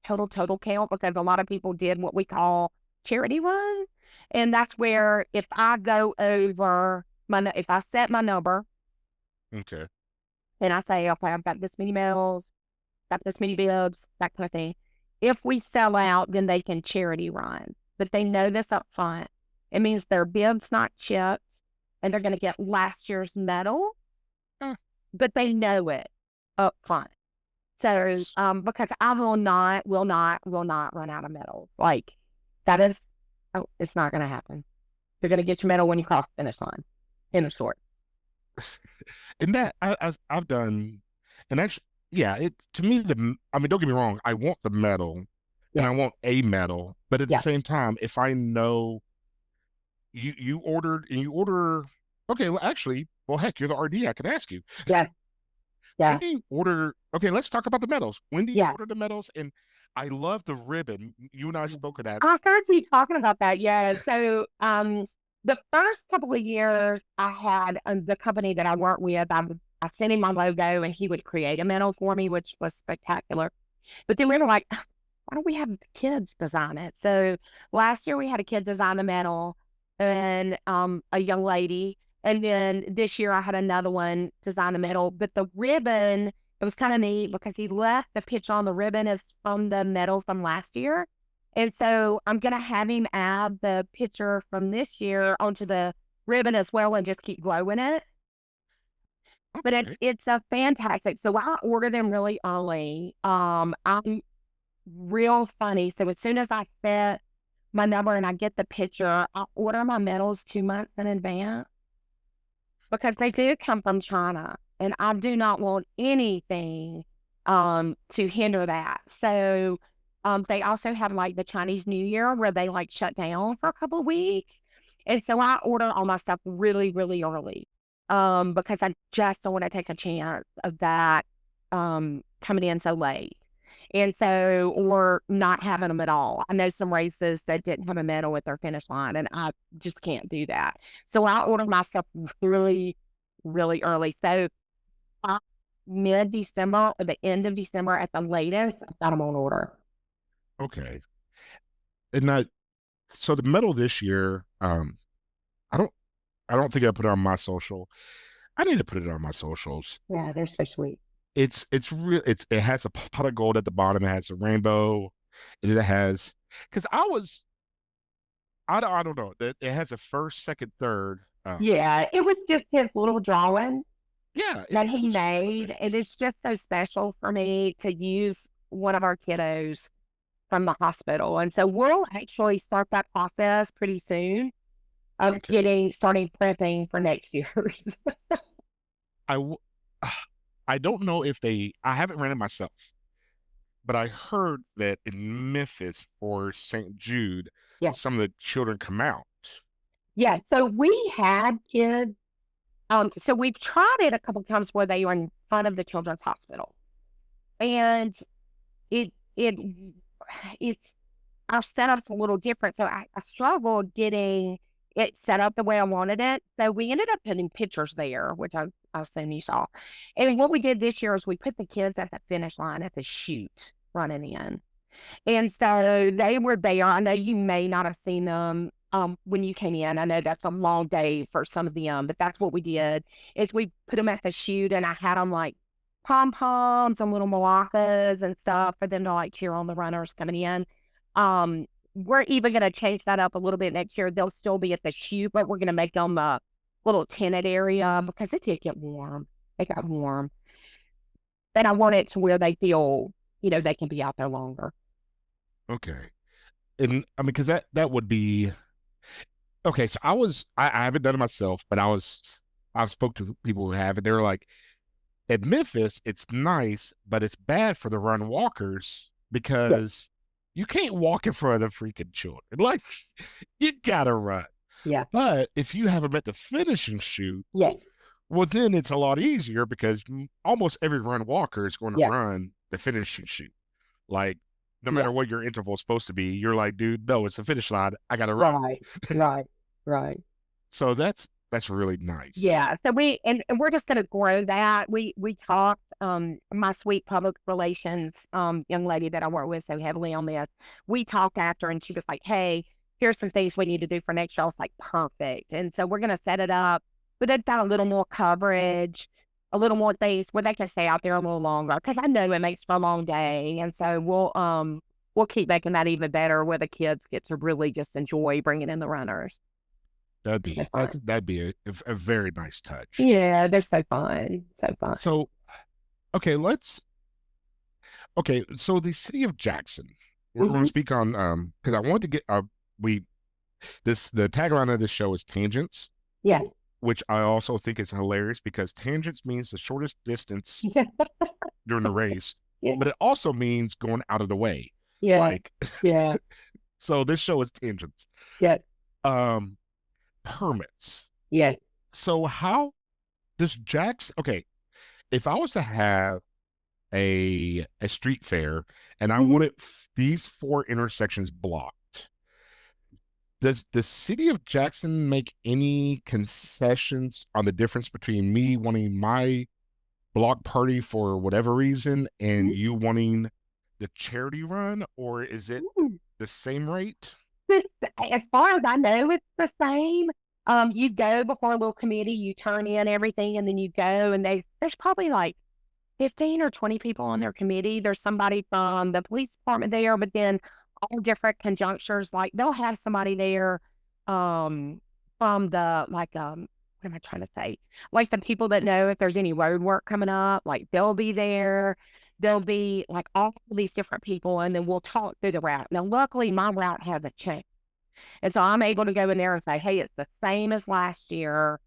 total count because a lot of people did what we call charity run. And that's where if I go over if I set my number Okay. and I say, okay, I've got this many medals, got this many bibs, that kind of thing. If we sell out, then they can charity run. But they know this up front. It means their bibs not chipped and they're going to get last year's medal, but they know it up front. So, because I will not run out of medals. Like that is, oh, it's not going to happen. You're going to get your medal when you cross the finish line. End of story. And that I've done, and actually, yeah, it to me I mean, don't get me wrong, I want the medal, and Yeah. I want a medal, but at the Yeah. same time, if I know you ordered and you order, okay, well, actually, well, heck, you're the RD, I could ask you, Yeah. when Yeah. do you order? Okay, let's talk about the medals. When do you Yeah. order the medals? And I love the ribbon. You and I spoke of that. I heard you talking about that. Yeah. So, the first couple of years I had the company that I worked with, I sent him my logo and he would create a medal for me, which was spectacular. But then we were like, why don't we have kids design it? So last year we had a kid design the medal and a young lady. And then this year I had another one design the medal. But the ribbon, it was kind of neat because he left the picture on the ribbon as from the medal from last year. And so I'm going to have him add the picture from this year onto the ribbon as well and just keep glowing it. But Okay. it's a fantastic. So I ordered them really early. I'm real funny. So as soon as I set my number and I get the picture, I order my medals 2 months in advance because they do come from China, and I do not want anything to hinder that. So they also have like the Chinese New Year where they like shut down for a couple of weeks. And so I order all my stuff really, really early because I just don't want to take a chance of that coming in so late. And so, or not having them at all. I know some races that didn't have a medal at their finish line, and I just can't do that. So I order my stuff really, really early. So mid-December or the end of December at the latest, I've got them on order. Okay. And that so the medal this year, I don't I don't think I put it on my social. I need to put it on my socials. Yeah, they're so sweet. It's real. It has a pot of gold at the bottom. It has a rainbow. And it has because I don't know. It has a first, second, third. Yeah, it was just his little drawing Yeah, that it he was made. And nice. it's just so special for me to use one of our kiddos from the hospital. And so we'll actually start that process pretty soon of Okay. starting prepping for next year's. I w- I don't know if they. I haven't ran it myself, but I heard that in Memphis for St. Jude, Yeah. some of the children come out. Yeah. So we had kids. So we've tried it a couple of times where they were in front of the children's hospital. And it it it's our setup's a little different. So I struggled getting it set up the way I wanted it. So we ended up putting pictures there, which I assume you saw. And what we did this year is we put the kids at the finish line at the chute running in. And so they were there. I know you may not have seen them when you came in. I know that's a long day for some of them, but that's what we did is we put them at the chute and I had them like pom poms and little maracas and stuff for them to like cheer on the runners coming in. We're even going to change that up a little bit next year. They'll still be at the chute, but we're going to make them a little tented area because it did get warm. It got warm. And I want it to where they feel, they can be out there longer. Okay, and I mean, because that would be okay. So I haven't done it myself, but I've spoke to people who have, and they're like, at Memphis, it's nice, but it's bad for the run walkers Yeah. because You can't walk in front of the freaking children. Like, you gotta run. Yeah. But if you have them at the finishing shoot, Yes. well, then it's a lot easier because almost every run walker is going to Yeah. run the finishing shoot. Like, no Yeah. matter what your interval is supposed to be, you're like, dude, no, it's the finish line. I got to run. Right. Right. Right. So that's really nice. Yeah. So and we're just gonna grow that. We talked, my sweet public relations young lady that I work with so heavily on this, we talked after and she was like, hey, here's some things we need to do for next year. I was like, perfect. And so we're gonna set it up, but it's got a little more coverage, a little more things where they can stay out there a little longer. Cause I know it makes for a long day. And so we'll keep making that even better where the kids get to really just enjoy bringing in the runners. So fun. That'd be a very nice touch. Yeah, they're so fun. So fun. So okay, so the city of Jackson. We're going Hmm. to speak on because I want to get we this the tagline of this show is tangents, Yeah. which I also think is hilarious because tangents means the shortest distance Yeah. during the race, Yeah. but it also means going out of the way. Yeah. Like, Yeah. so this show is tangents. Yeah. Um, Permits. Yeah. So how does Jax? Okay, if I was to have a street fair and I Hmm. wanted these four intersections blocked, does the city of Jackson make any concessions on the difference between me wanting my block party for whatever reason and you wanting the charity run, or is it the same rate? As far as I know, it's the same. You go before a little committee, you turn in everything, and then you go, and there's probably like 15 or 20 people on their committee. There's somebody from the police department there, but then all different conjunctures. Like they'll have somebody there from the what am I trying to say? Like the people that know if there's any road work coming up, like they'll be there. There'll be like all these different people, and then we'll talk through the route. Now, luckily, my route hasn't changed. And so I'm able to go in there and say, hey, it's the same as last year.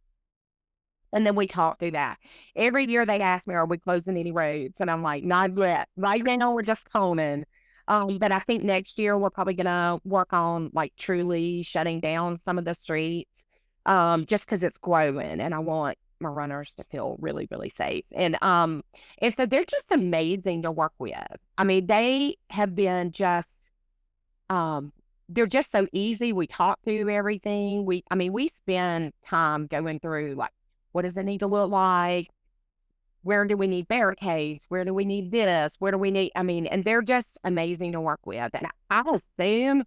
And then we talk through that. Every year they ask me, are we closing any roads? And I'm like, not yet. Right now, we're just combing. But I think next year we're probably going to work on like truly shutting down some of the streets just because it's growing and I want my runners to feel really, really safe. And so they're just amazing to work with. I mean, they have been just um, they're just so easy. We talk through everything. I mean, we spend time going through like, what does it need to look like? Where do we need barricades? Where do we need this? Where do we need? I mean, and they're just amazing to work with. And I assume,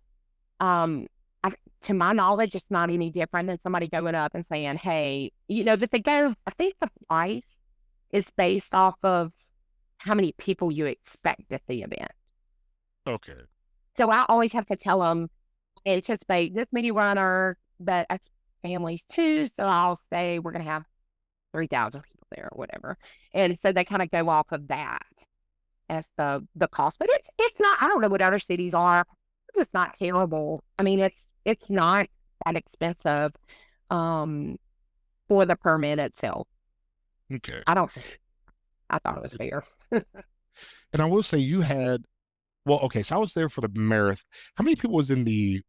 um, I, to my knowledge, it's not any different than somebody going up and saying, "Hey, but they go." I think the price is based off of how many people you expect at the event. Okay. So I always have to tell them anticipate this many runner, but families too. So I'll say we're going to have 3,000 people there or whatever. And so they kind of go off of that as the cost. But it's not, I don't know what other cities are. It's just not terrible. I mean, it's not that expensive for the permit itself. Okay. I don't I thought it was fair. And I will say you had, well, okay, so I was there for the marathon. How many people was in the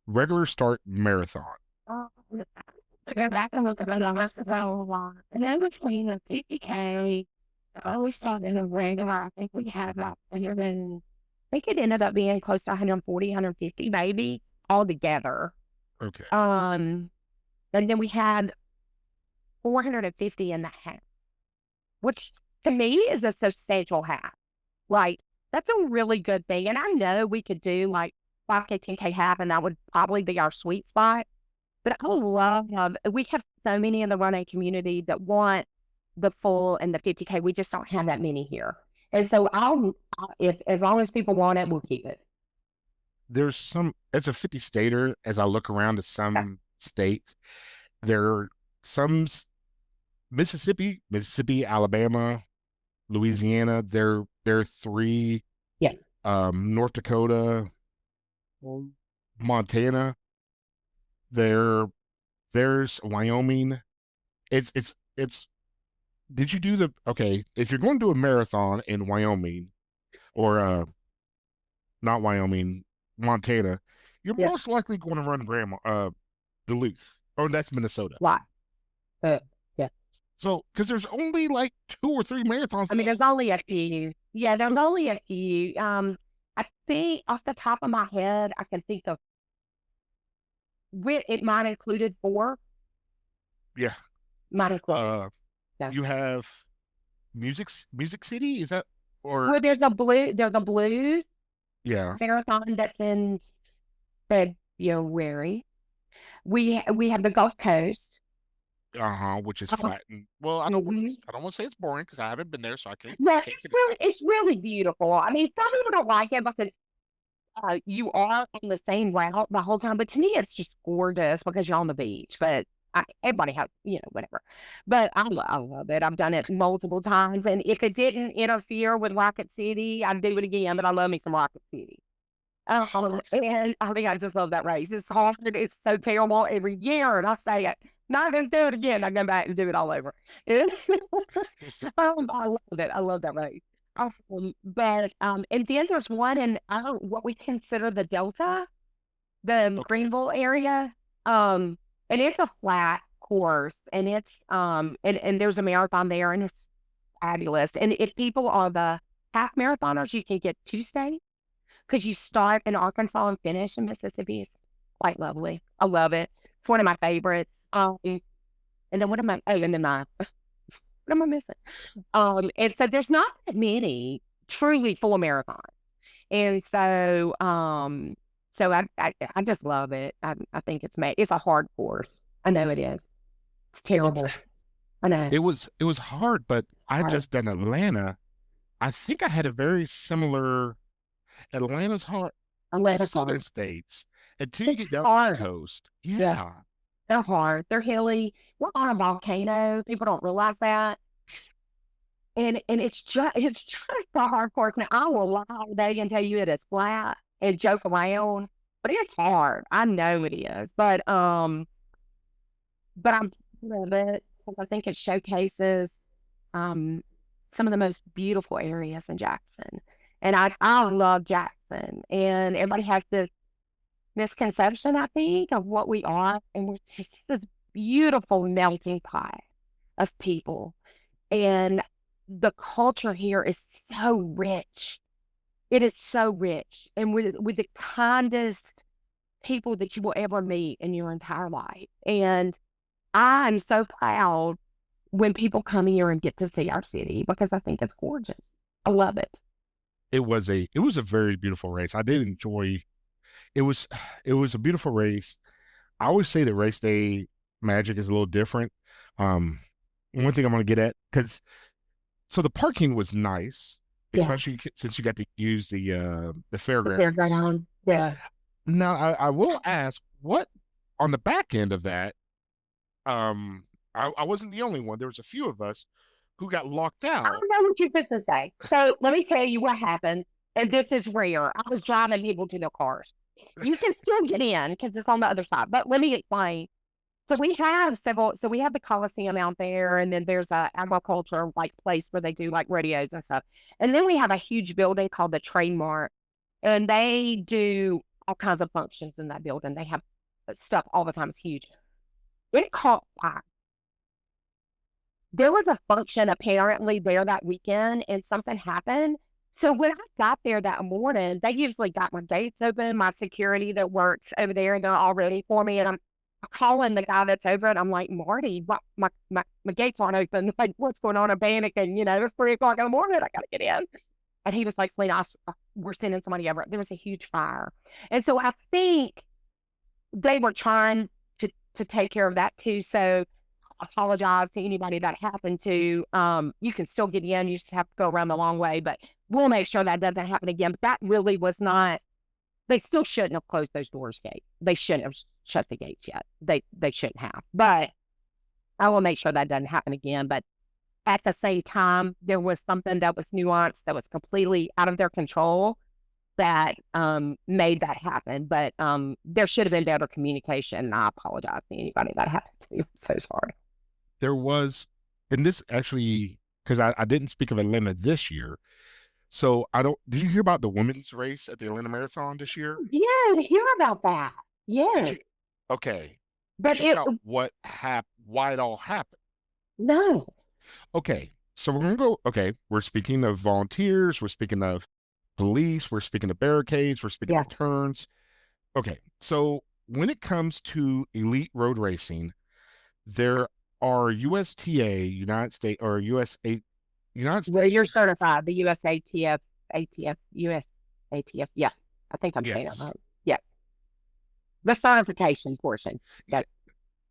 regular start marathon? Go back and look at it, almost as a lot. And then between the 50K, I always thought in the regular, I think we had about 100 and I think it ended up being close to 140, 150 maybe all together. Okay. And then we had 450 in the half, which to me is a substantial half. Like that's a really good thing. And I know we could do like 5K, 10K half, and that would probably be our sweet spot. But I love, we have so many in the running community that want the full and the 50K. We just don't have that many here. And so if as long as people want it, we'll keep it. There's some, as a 50 stater, as I look around to Okay. some states, there are some Mississippi, Alabama, Louisiana, there are three, Yes. North Dakota, Montana, there there's Wyoming. It's did you do the okay, if you're going to do a marathon in Wyoming or not Wyoming, Montana, you're Yeah. most likely going to run Duluth. Oh, that's Minnesota. Lot. Uh, yeah. So, because there's only like 2 or 3 marathons I mean, there's only a few. Yeah, there's only a few. I think off the top of my head, I can think of it might included four. yeah. Might include. Uh, Yeah. you have Music City, is that or Well, there's a blues yeah, marathon that's in February. We have the Gulf Coast. which is Um, flat. And, well, mhm. I don't want to say it's boring because I haven't been there, so I Yeah, can't say it's it's really beautiful. I mean, some people don't like it because you are on the same route the whole time, but to me, it's just gorgeous because you're on the beach. But everybody has, whatever. But I love it. I've done it multiple times, and if it didn't interfere with Rocket City, I'd do it again. But I love me some Rocket City. of course. And I think I just love that race. It's hard. It's so terrible every year. And I say it, not going to do it again. I go back and do it all over. I love it. I love that race. And then there's one in what we consider the Delta, the Okay. Greenville area. And it's a flat course, and and there's a marathon there, and it's fabulous. And if people are the half marathoners, you can get Tuesday because you start in Arkansas and finish in Mississippi. It's quite lovely. I love it. It's one of my favorites. And then what am I? Oh, and then what am I missing? And so there's not that many truly full marathons, and so I just love it. I think it's a hard course. I know it is. It's It's terrible. I know. it was hard, but I Hard. just done Atlanta. I think I had a very similar Atlanta's hard I let it southern hard. states until you It's get down the hard. coast. Yeah, Yeah. they're hard. They're hilly. We're on a volcano. People don't realize that. And it's just a hard course. Now I will lie all day and tell you it is flat and joke around, but it's hard. I know it is. But I'm proud of it because I think it showcases um some of the most beautiful areas in Jackson. And I love Jackson. And everybody has this misconception, I think, of what we are. And we're just this beautiful melting pot of people. And the culture here is so rich. It is so rich. And with the kindest people that you will ever meet in your entire life. And I'm so proud when people come here and get to see our city because I think it's gorgeous. I love it. It was a very beautiful race. I did enjoy it was it was a beautiful race. I always say that race day magic is a little different. Um, one thing I'm gonna get at because so the parking was nice, Yeah. especially since you got to use the The fairground. fairground. Yeah. Now I will ask what on the back end of that. I wasn't the only one. There was a few of us who got locked I out. don't know what you're supposed to say. So let me tell you what happened. And this is rare. I was driving people to their cars. You can still get in because it's on the other side. But let me explain. So we have the Coliseum out there, and then there's a agriculture like place where they do like rodeos and stuff. And then we have a huge building called the Trademark, and they do all kinds of functions in that building. They have stuff all the time. It's huge. It caught fire. There was a function apparently there that weekend, and something happened. So when I got there that morning, they usually got my gates open, my security that works over there, they're all ready for me. And I'm calling the guy that's over it. I'm like, Marty, what my gates aren't open. Like, what's going on? I'm panicking. It's 3 o'clock in the morning. I gotta get in. And he was like, Selena, we're sending somebody over. There was a huge fire. And so I think they were trying to take care of that too. So apologize to anybody that happened to. You can still get in. You just have to go around the long way, but we'll make sure that doesn't happen again. But that really was not. They still shouldn't have closed those doors, gate. They shouldn't have shut the gates yet. They shouldn't have. But I will make sure that doesn't happen again. But at the same time, there was something that was nuanced that was completely out of their control that made that happen. But there should have been better communication. And I apologize to anybody that happened to. I'm so sorry. There was, and this actually, because I didn't speak of Atlanta this year, So I don't. Did you hear about the women's race at the Atlanta Marathon this year? Yeah, to hear about that. Did Yes. you? Okay. But Check it, out what happened. Why it all happened. no. Okay. So we're gonna go. Okay. We're speaking of volunteers. We're speaking of police. We're speaking of barricades. We're speaking Yeah. of turns. Okay. So when it comes to elite road racing, there are USTA, United States, or USA, United Well, States. you're certified, the USATF, ATF, USATF. Yeah. I think I'm saying that Yes. right. Yeah. The certification portion. Yeah. That,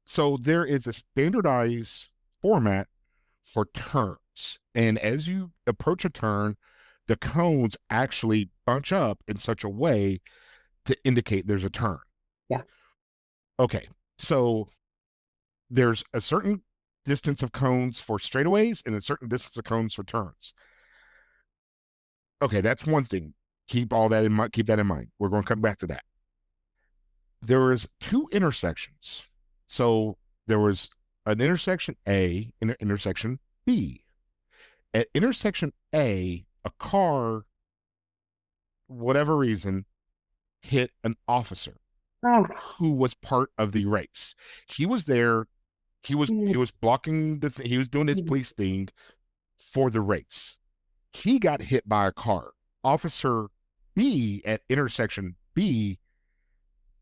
So there is a standardized format for turns. And as you approach a turn, the cones actually bunch up in such a way to indicate there's a turn. yeah. Okay. So there's a certain distance of cones for straightaways and a certain distance of cones for turns. Okay, that's one thing. Keep all that in mind. Keep that in mind. We're going to come back to that. There was two intersections. So there was an intersection A and an intersection B. At intersection a car, whatever reason, hit an officer Oh, who was part of the race. He was there. He was blocking he was doing his police thing for the race. He got hit by a car. Officer B at intersection B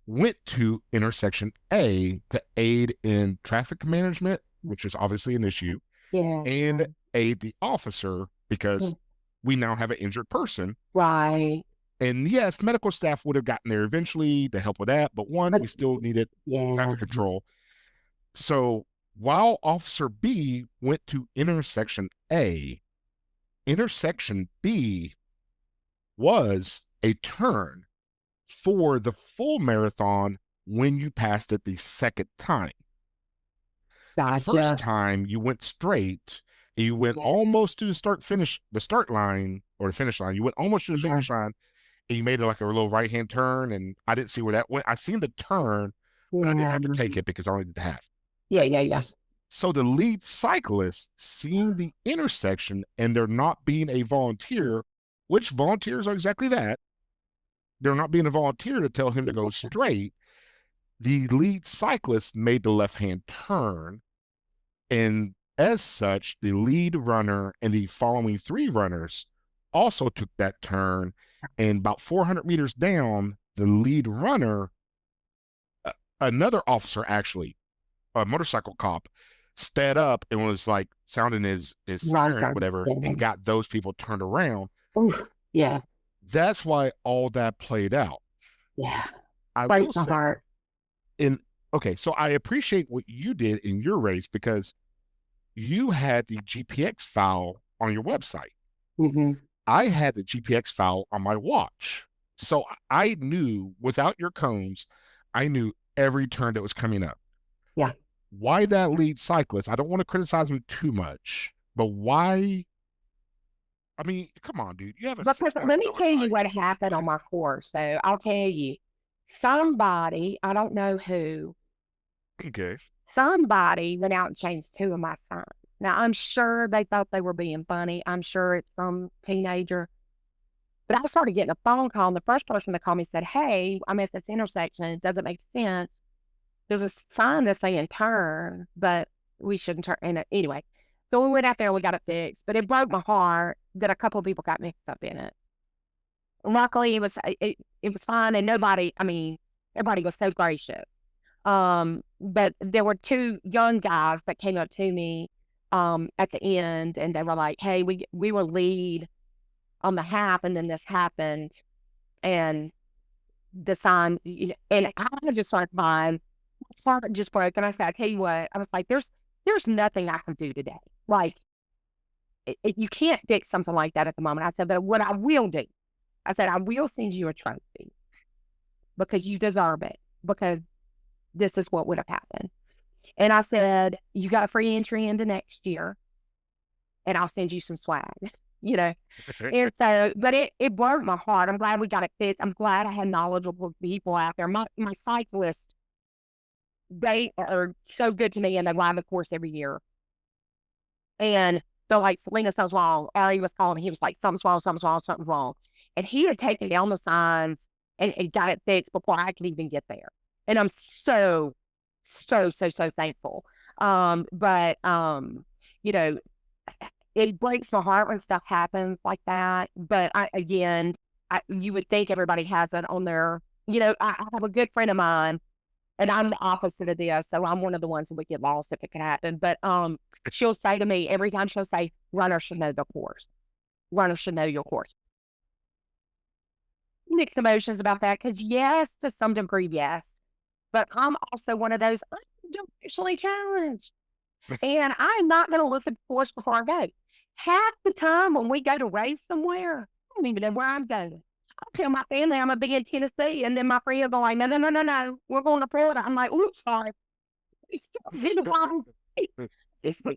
went to intersection A to aid in traffic management, which is obviously an issue, yeah. and aid the officer because we now have an injured person. Right. And yes, medical staff would have gotten there eventually to help with that, but one, But we still needed yeah. traffic control. So while Officer B went to intersection A, intersection B was a turn for the full marathon when you passed it the second time. The first Gotcha. time you went straight and you went almost to the start line or the finish line. You went almost to the finish line and you made it like a little right hand turn. And I didn't see where that went. I seen the turn, but I didn't Yeah. have to take it because I only did the half. Yeah. Yeah. Yeah. So the lead cyclist seeing the intersection and there not being a volunteer, which volunteers are exactly that, they're not being a volunteer to tell him to go straight. The lead cyclist made the left hand turn. And as such, the lead runner and the following three runners also took that turn. And about 400 meters down, the lead runner, another officer actually, a motorcycle cop, sped up and was like sounding his siren, whatever, and got those people turned around. Ooh, yeah. That's why all that played out. Yeah. I will Breaks my say, heart. okay, so I appreciate what you did in your race because you had the GPX file on your website. Mm-hmm. I had the GPX file on my watch. So I knew without your cones, I knew every turn that was coming up. Yeah. Why that lead cyclist? I don't want to criticize him too much, but why? I mean, come on, dude. You have a Because let me tell you what happened on my course. So I'll tell you, somebody, I don't know who, Okay. somebody went out and changed two of my signs. Now, I'm sure they thought they were being funny. I'm sure it's some teenager. But I started getting a phone call, and the first person that called me said, "Hey, I'm at this intersection. It doesn't make sense. There's a sign that's saying turn, but we shouldn't turn." And anyway, so we went out there and we got it fixed. But it broke my heart that a couple of people got mixed up in it. Luckily, it was fine, and nobody. I mean, everybody was so gracious. But there were two young guys that came up to me at the end, and they were like, "Hey, we were lead on the half, and then this happened, and the sign, you know." And I just like my heart just broke, and I said, "I tell you what," I was like, "There's nothing I can do today. Like, you can't fix something like that at the moment." I said, "But what I will do," I said, "I will send you a trophy because you deserve it because this is what would have happened." And I said, "You got a free entry into next year, and I'll send you some swag," you know. And so, but it broke my heart. I'm glad we got it fixed. I'm glad I had knowledgeable people out there. My cyclists, they are so good to me, and they ride the course every year. And So like, Selena, something's wrong. Ellie was calling. He was like, something's wrong, something's wrong, something's wrong. And he had taken down the signs and got it fixed before I could even get there. And I'm so, so thankful. But you know, it breaks my heart when stuff happens like that. But you would think everybody has it on their, I have a good friend of mine, and I'm the opposite of this. So I'm one of the ones that would get lost if it could happen. But she'll say to me every time, she'll say, runner should know the course. Runner should know your course. Mixed emotions about that, because yes, to some degree, yes. But I'm also one of those, I'm emotionally challenged. And I'm not going to look at the course before I go. Half the time when we go to race somewhere, I don't even know where I'm going. I'll tell my family I'm going to be in Tennessee, and then my friends are like, no, no, no, no, no, we're going to Florida. I'm like, oops, sorry.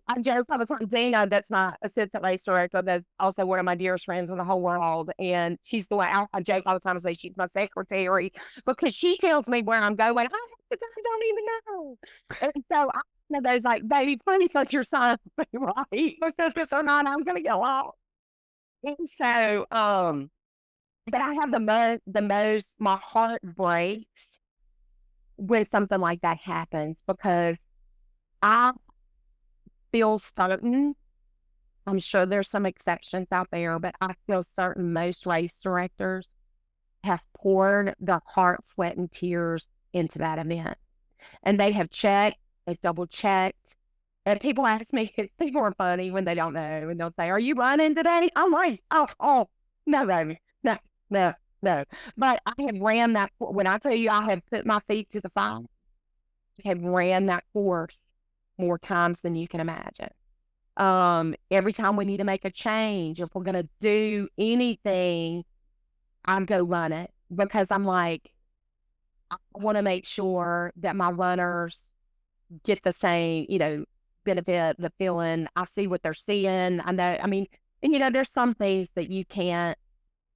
I joke all the time. Dana, that's my assistant race director, that's also one of my dearest friends in the whole world. And she's the way I joke all the time and say she's my secretary, because she tells me where I'm going. I don't even know. And so I'm one of those like, baby, please let your son be right, because if they're not, I'm going to get lost. And so, but I have the most, my heart breaks when something like that happens, because I feel certain, I'm sure there's some exceptions out there, but I feel certain most race directors have poured their heart, sweat, and tears into that event. And they have checked, they double checked. And people ask me, people are funny when they don't know, and they'll say, are you running today? I'm like, oh, no, baby, no, no, no. But I have ran that, when I tell you I have put my feet to the fire, I have ran that course more times than you can imagine. Every time we need to make a change, if we're going to do anything, I'm go run it, because I'm like, I want to make sure that my runners get the same, benefit, the feeling. I see what they're seeing. I know, I mean, and there's some things that you can't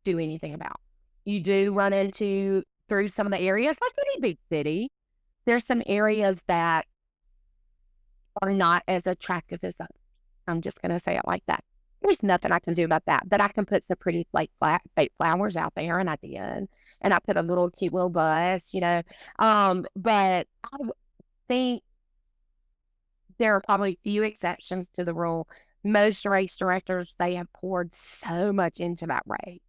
do anything about. You do run into through some of the areas, like any big city. There's some areas that are not as attractive as others. I'm just going to say it like that. There's nothing I can do about that. But I can put some pretty fake flowers out there, and I did. And I put a little cute little bus, But I think there are probably few exceptions to the rule. Most race directors, they have poured so much into that race.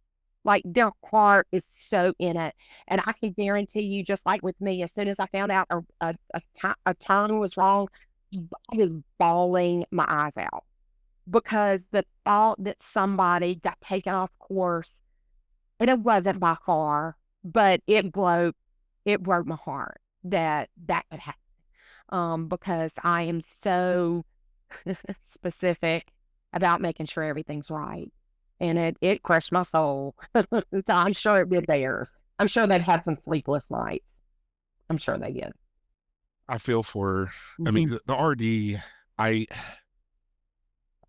Like, their heart is so in it. And I can guarantee you, just like with me, as soon as I found out a turn was wrong, I was bawling my eyes out, because the thought that somebody got taken off course, and it wasn't by far, but it broke my heart that could happen. Because I am so specific about making sure everything's right. And it crushed my soul. So I'm sure it did theirs. I'm sure they've had some sleepless nights. I'm sure they did. I feel for, I Mhm. mean, the RD, I,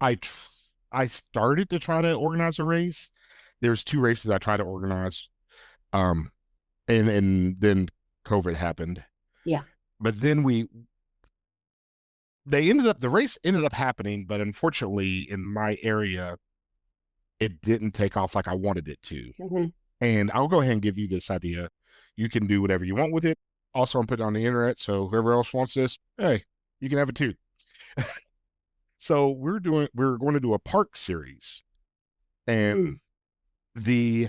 I, tr- I started to try to organize a race. There's two races I tried to organize. Um, and then COVID happened. Yeah. But then the race ended up happening, but unfortunately in my area, it didn't take off like I wanted it to. Hmm. And I'll go ahead and give you this idea. You can do whatever you want with it. Also, I'm putting it on the internet, so whoever else wants this, hey, you can have it too. So we're going to do a park series, and the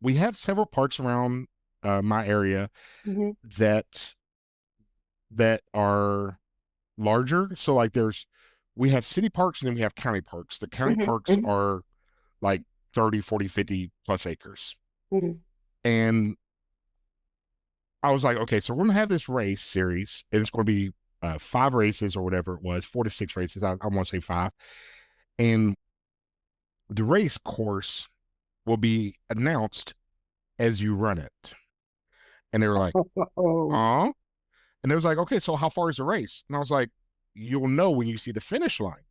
we have several parks around my area Mm-hmm. that are larger. So like we have city parks, and then we have county parks. The county parks Hmm. are like 30, 40, 50 plus acres. Hmm. And I was like, okay, so we're gonna have this race series, and it's going to be 5 races or whatever it was, 4 to 6 races. I want to say 5, and the race course will be announced as you run it. And they were like, Oh. and it was like, okay, so how far is the race? And I was like, you'll know when you see the finish line.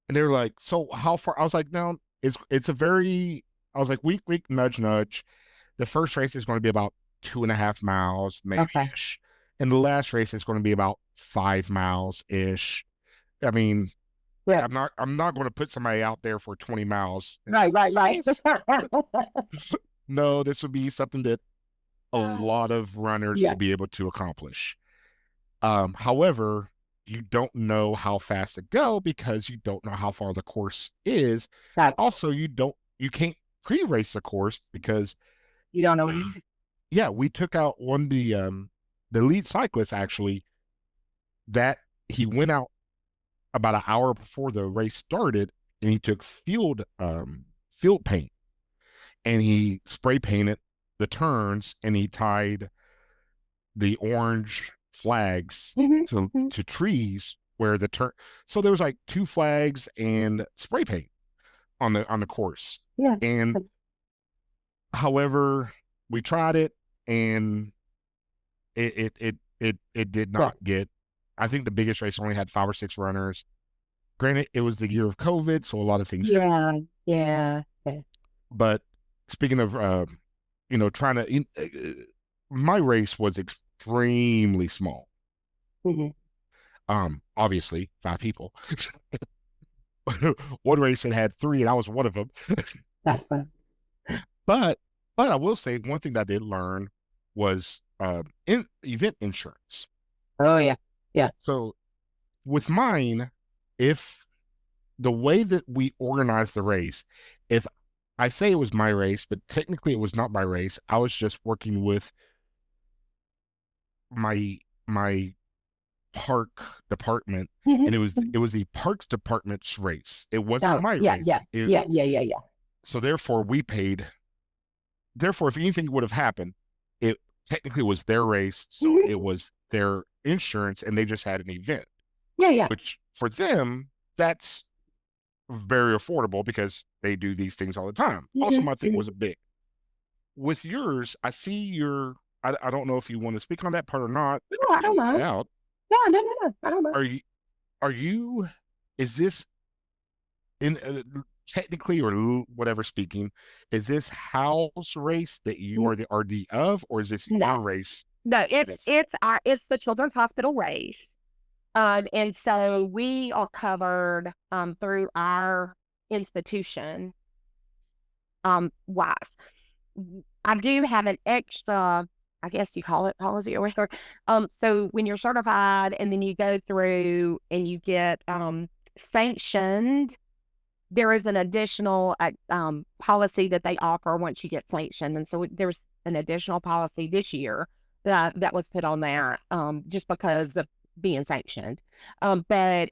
And they were like, so how far? I was like, no, it's a very. I was like, week, nudge, nudge. The first race is going to be about 2.5 miles, maybe Okay. ish. And the last race is going to be about 5 miles ish. I mean, Yeah. I'm not going to put somebody out there for 20 miles. Right, right, right. No, this would be something that a lot of runners Yeah, will be able to accomplish. However, you don't know how fast to go because you don't know how far the course is. that's Also, you can't pre-race the course because you don't know what you yeah, we took out the lead cyclist actually that he went out about an hour before the race started and he took field paint and he spray painted the turns and he tied the orange flags Mhm, to mhm. trees where the turn. So there was like two flags and spray paint on the course. Yeah. And however, we tried it and it did Yeah. not get. I think the biggest race only had 5 or 6 runners. Granted, it was the year of COVID, so a lot of things. Yeah. Yeah. Yeah. But speaking of, trying to, my race was extremely small. Mhm. Obviously 5 people. One race that had 3, and I was one of them. That's fun. but but I will say one thing that I did learn was event insurance. Oh yeah. Yeah. So with mine, if the way that we organized the race, if I say it was my race, but technically it was not my race, I was just working with my park department, and Mhm, it was mhm. it was the parks department's race. It wasn't Oh my yeah. race. Yeah. Yeah. Yeah. Yeah. Yeah. So therefore we paid. Therefore, if anything would have happened, it technically was their race, so it Mhm. was their insurance, and they just had an event, Yeah. Yeah. which for them that's very affordable because they do these things all the time. Also, Mhm, my thing was mhm. a big with yours. I see your. I don't know if you want to speak on that part or not. No, I I can don't leave it know. out. Yeah. No. No. No. I don't know. Are you? Are you? Is this in technically or whatever speaking? Is this house race that you are the RD of, or is this No. your race? No. That's It's the Children's Hospital race. And so we are covered through our institution wise. I do have an extra, I guess you call it policy or whatever. So when you're certified and then you go through and you get sanctioned, there is an additional policy that they offer once you get sanctioned. And so there's an additional policy this year that was put on there just because of being sanctioned. But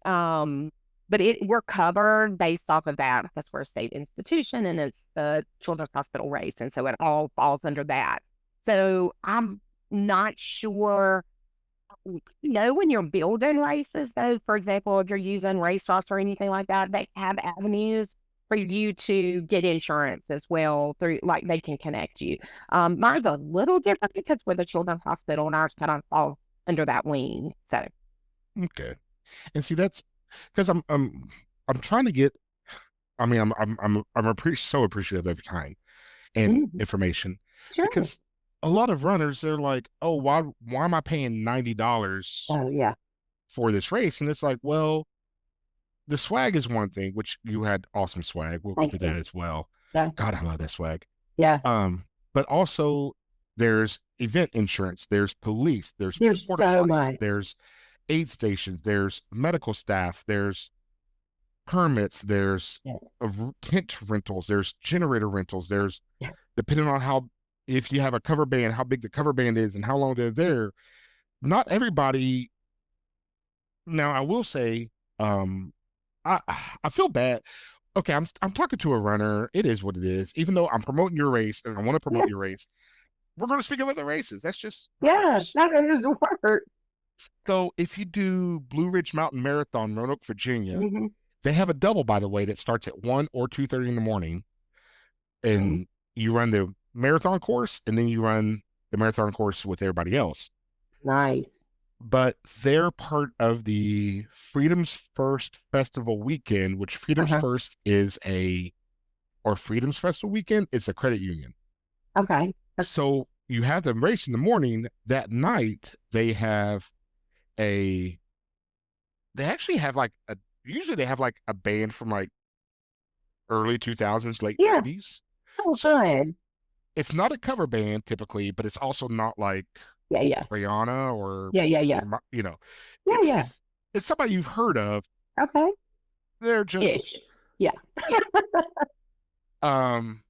we're covered based off of that because we're a state institution and it's the Children's Hospital race. And so it all falls under that. So I'm not sure. When you're building races, though, for example, if you're using race sauce or anything like that, they have avenues for you to get insurance as well through, like they can connect you. Mine's a little different because we're the Children's Hospital and ours kind of falls under that wing. So, okay. And see, that's because I'm trying to get. I mean, so appreciative of your time and mhm, information sure. because a lot of runners they're like, oh, why am I paying $90 Oh, yeah. for this race? And it's like, well, the swag is one thing, which you had awesome swag. We'll get Thank to that you. as well. Yeah. God, I love that swag. Yeah. But also there's event insurance, there's police, there's There's porta so potties, much. there's aid stations, there's medical staff, there's permits, there's Yes. tent rentals, there's generator rentals, there's Yeah. depending on how if you have a cover band, how big the cover band is and how long they're there. Not everybody. Now, I will say, um, I I feel bad. Okay, I'm talking to a runner. It is what it is. Even though I'm promoting your race and I want to promote Yeah. your race, we're going to speak of other races. That's just how it Yeah. goes. That is work. So if you do Blue Ridge Mountain Marathon, Roanoke, Virginia, Mm-hmm. they have a double, by the way, that starts at 1 or 2:30 in the morning, Oh, and you run the marathon course, and then you run the marathon course with everybody else. nice. But they're part of the Freedom's First Festival weekend, which Freedom's Uh-huh. First is or Freedom's Festival weekend, it's a credit union. Okay. So you have the race in the morning. That night, a, they actually have like usually they have like a band from like early 2000s, late Yeah. 90s. Oh, So good. it's not a cover band typically, but it's also not like Yeah, yeah. Rihanna or Yeah, yeah, yeah. you know, Yeah, it's yeah. it's it's somebody you've heard of. Okay. They're just Ish. Yeah. um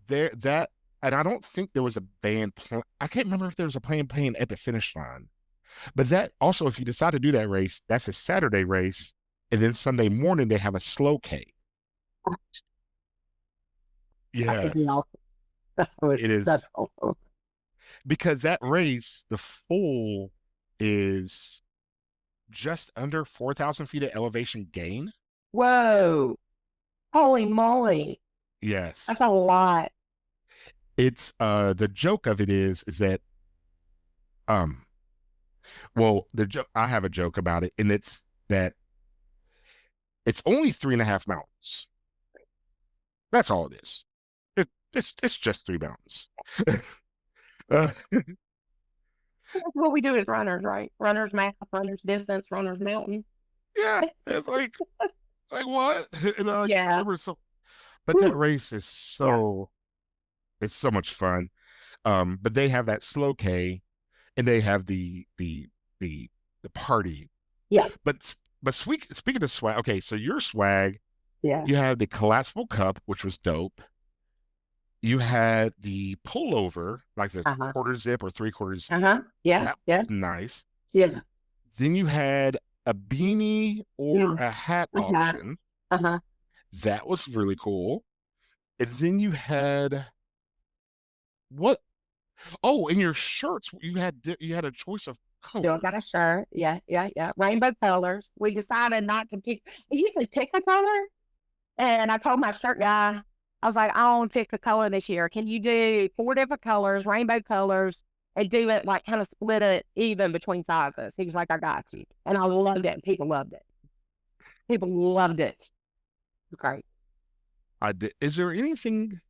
there that and I don't think there was a band I can't remember if there was a band playing at the finish line. But that also, if you decide to do that race, that's a Saturday race, and then Sunday morning they have a slow K. That would Yeah, be awesome. That was it such is awesome. because that race, the full is just under 4,000 feet of elevation gain. Whoa. Holy moly. That's Yes, a lot. it's the joke of it is that um well the joke I have a joke about it, and it's that it's only 3.5 mountains. That's all it is. It's just 3 mountains. uh, That's what we do as runners, right? Runners math, runners distance, runners mountain. yeah, it's like what? And I like Yeah. remember so, but that Whew. race is Yeah. it's so much fun. But they have that slow K, and they have the the party. Yeah. But speaking of swag, okay, so your swag, Yeah. you had the collapsible cup, which was dope. You had the pullover, like the Uh-huh. quarter zip or 3/4 zip. Uh-huh. Yeah. That Yeah. was nice. Yeah. Then you had a beanie or Yeah. a hat Uh-huh. option. Uh-huh. That was really cool. And then you had what? Oh, in your shirts, you had a choice of Still color. got a shirt. Yeah. Yeah. Yeah. Rainbow colors. We decided not to pick. I usually pick a color. And I told my shirt guy, I was like, I want to pick a color this year. Can you do 4 different colors, rainbow colors, and do it like kind of split it even between sizes? He was like, I got you. And I loved it. People loved it. People loved it. Great. I did. Is there anything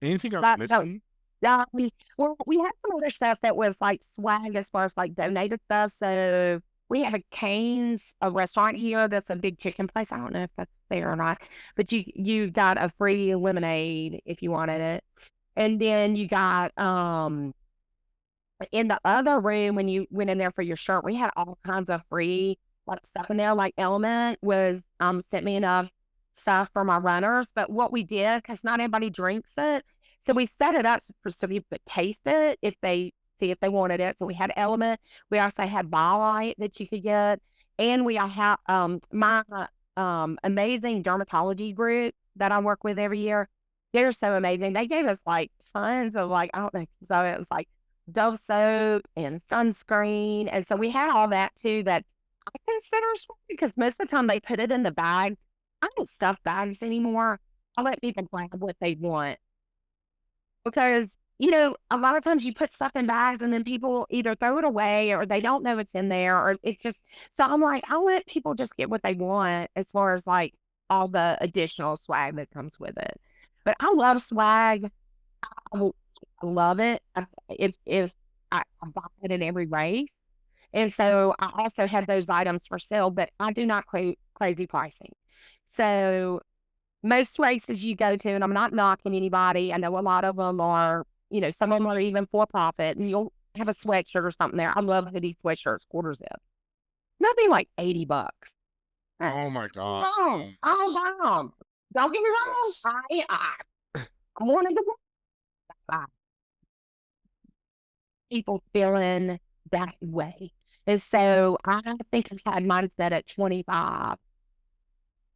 I'm That, that, missing? we had some other stuff that was like swag as far as like donated stuff. So we have a Cane's, a restaurant here that's a big chicken place. I don't know if that's there or not, but you got a free lemonade if you wanted it. And then you got in the other room when you went in there for your shirt, we had all kinds of free like stuff in there. Like Element was sent me enough stuff for my runners. But what we did, because not everybody drinks it, so we set it up so people could taste it if they see if they wanted it. So we had Element. We also had Bylight that you could get, and we have my amazing dermatology group that I work with every year. They're so amazing. They gave us like tons of like I don't know. So it was like Dove soap and sunscreen. And so we had all that too that I consider sweet because most of the time they put it in the bags. I don't stuff bags anymore. I let people grab what they want because, a lot of times you put stuff in bags and then people either throw it away or they don't know it's in there or it's just, so I'm like, I'll let people just get what they want as far as like all the additional swag that comes with it. But I love swag. I love it. If I buy it in every race, and so I also have those items for sale, but I do not quote crazy pricing. So most races you go to, and I'm not knocking anybody. I know a lot of them are, some of them are even for profit, and you'll have a sweatshirt or something there. I love hoodie sweatshirts, quarter zip. Nothing like $80. Oh my god. Oh, oh, don't get me wrong. Yes. I'm one of the people feeling that way. And so I think I had mine set at 25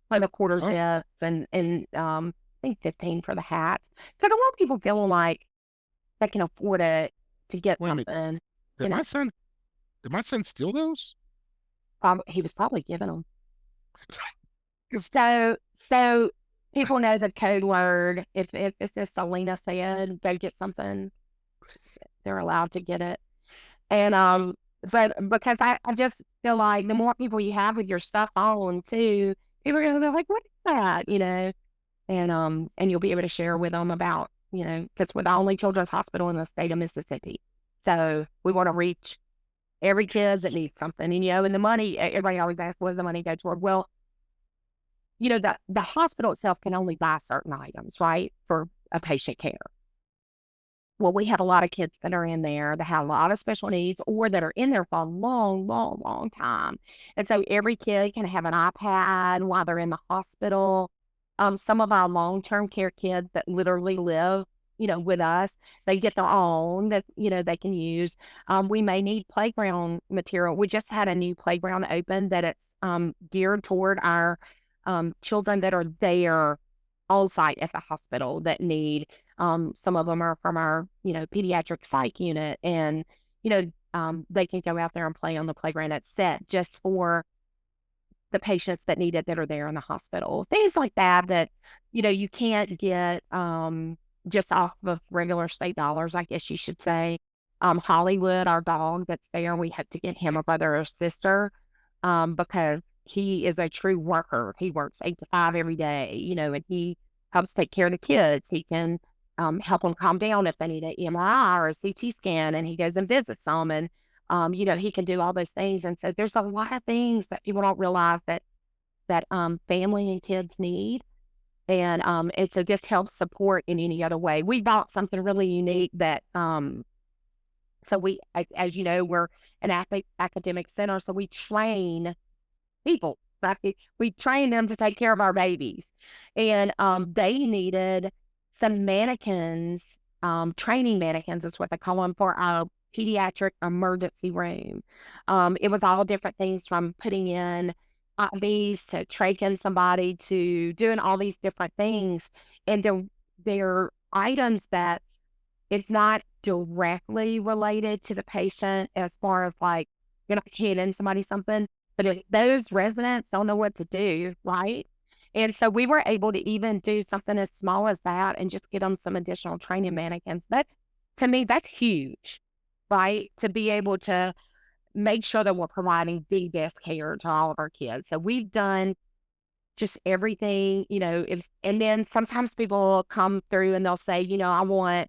for the quarter Oh, zips and I think 15 for the hats. Because I want people feeling like they can afford it to get wait a minute. something, Did my son did my son steal those? he was probably giving them. 'Cause- So people know the code word. If it's just Selina said, go get something, they're allowed to get it. And but because I just feel like the more people you have with your stuff on too, people are gonna be like, what is that? And you'll be able to share with them about, because we're the only children's hospital in the state of Mississippi. So we want to reach every kid that needs something, and the money, everybody always asks, what does the money go toward? Well, the hospital itself can only buy certain items, right, for a patient care. Well, we have a lot of kids that are in there that have a lot of special needs or that are in there for a long, long, long time. And so every kid can have an iPad while they're in the hospital. Some of our long-term care kids that literally live, with us, they get their own that, they can use. We may need playground material. We just had a new playground open that it's geared toward our children that are there on site at the hospital that need. Some of them are from our, pediatric psych unit, and they can go out there and play on the playground at set just for the patients that need it that are there in the hospital. Things like that you can't get just off of regular state dollars, I guess you should say. Hollywood, our dog that's there, we have to get him a brother or sister because he is a true worker. He works 8 to 5 every day, and he helps take care of the kids. He can help them calm down if they need an MRI or a CT scan, and he goes and visits them. And he can do all those things. And so there's a lot of things that people don't realize that family and kids need. And so this helps support in any other way. We bought something really unique that so we, as you know, we're an academic center, so we train people. Like, we train them to take care of our babies, and they needed some mannequins, training mannequins is what they call them, for our pediatric emergency room. It was all different things from putting in IVs to traching somebody to doing all these different things, and they're items that it's not directly related to the patient as far as like you're not handing somebody something, but if those residents don't know what to do, right? And so we were able to even do something as small as that and just get them some additional training mannequins. That, to me, that's huge, right? To be able to make sure that we're providing the best care to all of our kids. So we've done just everything, and then sometimes people come through and they'll say, I want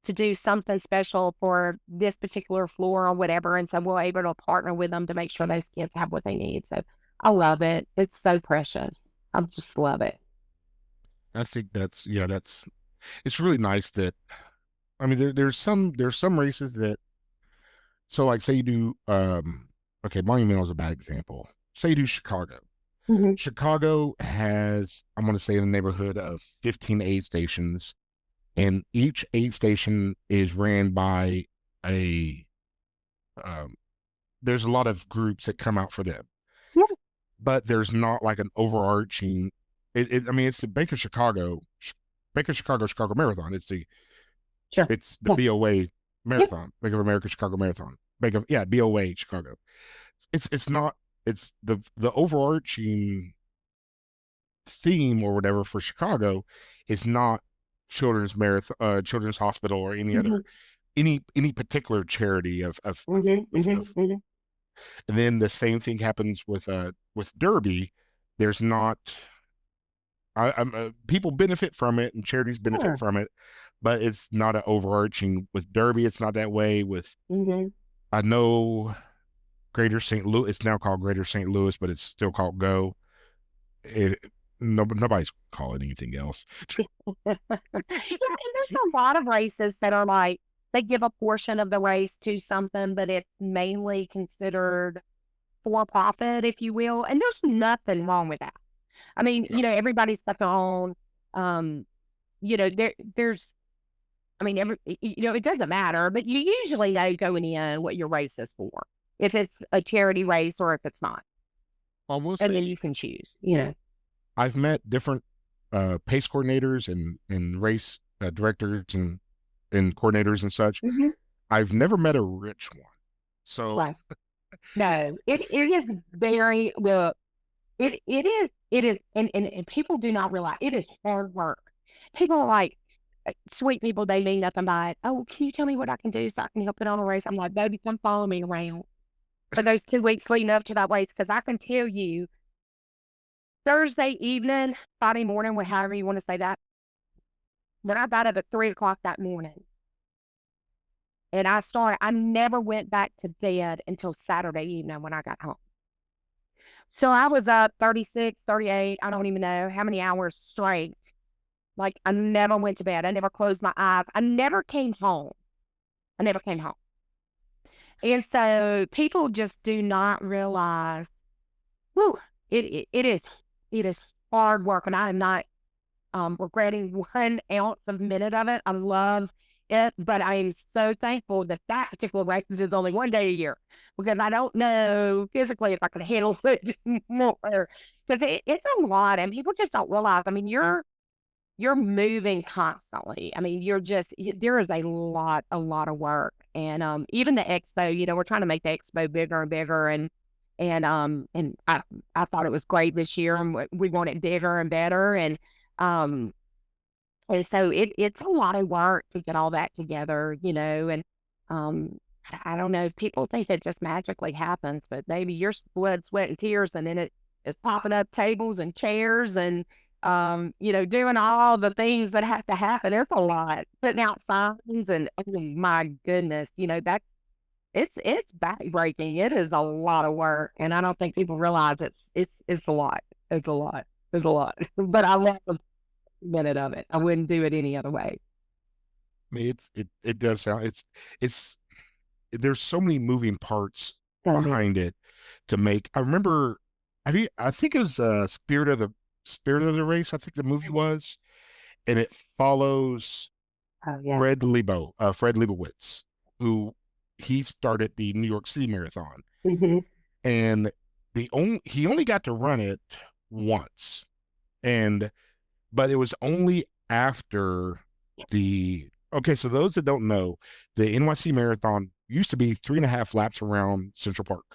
to do something special for this particular floor or whatever. And so we're able to partner with them to make sure those kids have what they need. So I love it. It's so precious. I just love it. I think that's it's really nice that I mean there's some races that so like say you do okay, Monumental is a bad example. Say you do Chicago. Hmm. Chicago has, I'm gonna say, in the neighborhood of 15 aid stations, and each aid station is ran by a um, there's a lot of groups that come out for them, Yeah, but there's not like an overarching. I mean, it's the Bank of Chicago Chicago Marathon. sure. It's the Yeah. BOA Yeah. Marathon, Bank of America Chicago Marathon, Bank of yeah BOA Chicago. It's not it's the overarching theme or whatever for Chicago is not children's marathon, children's hospital, or any Hmm. other any particular charity Hmm. Hmm. of. Hmm. And then the same thing happens with Derby. There's not people benefit from it and charities benefit Sure. from it, but it's not an overarching with Derby. It's not that way with Hmm. I know Greater St. Louis. It's now called Greater St. Louis, but it's still called Go. It, nobody's calling it anything else. Yeah, and there's a lot of races that are like they give a portion of the race to something, but it's mainly considered for profit, if you will. And there's nothing wrong with that. I mean, No. everybody's got their own, there's, I mean, it doesn't matter, but you usually know going in what your race is for, if it's a charity race or if it's not. I will And then say you can choose. I've met different pace coordinators and race directors and coordinators and such. Hmm. I've never met a rich one. So Right. No, it is very well. It is, and people do not realize it is hard work. People are like sweet people, they mean nothing by it. Oh, can you tell me what I can do so I can help it on a race? I'm like, baby, come follow me around for those 2 weeks leading up to that race. Cause I can tell you Thursday evening, Friday morning, however you want to say that, when I got up at 3 o'clock that morning And I never went back to bed until Saturday evening when I got home. So I was up 36, 38. I don't even know how many hours straight. Like I never went to bed. I never closed my eyes. I never came home. I never came home. And so people just do not realize, whoo, it is hard work. And I am not regretting 1 ounce of minute of it. I love it, but I am so thankful that that particular race is only 1 day a year because I don't know physically if I could handle it more because it's a lot and people just don't realize. I mean, you're moving constantly. I mean, there is a lot of work. And even the expo, we're trying to make the expo bigger and bigger and I thought it was great this year and we want it bigger and better. Um and so it's a lot of work to get all that together, and um I don't know, people think it just magically happens, but maybe your blood, sweat, and tears, and then it is popping up tables and chairs and doing all the things that have to happen. It's a lot. Putting out signs and oh my goodness, that it's backbreaking. It is a lot of work. And I don't think people realize it's a lot. It's a lot. It's a lot. But I love the minute of it. I wouldn't do it any other way. I mean, it does sound it's there's so many moving parts So many. behind it to make. I remember, I think it was Spirit of the Race. I think the movie was, and it follows Oh yeah. Fred Leibowitz, who he started the New York City Marathon, Hmm. and he only got to run it once, and but it was only after the okay. So those that don't know, the NYC Marathon used to be 3.5 laps around Central Park.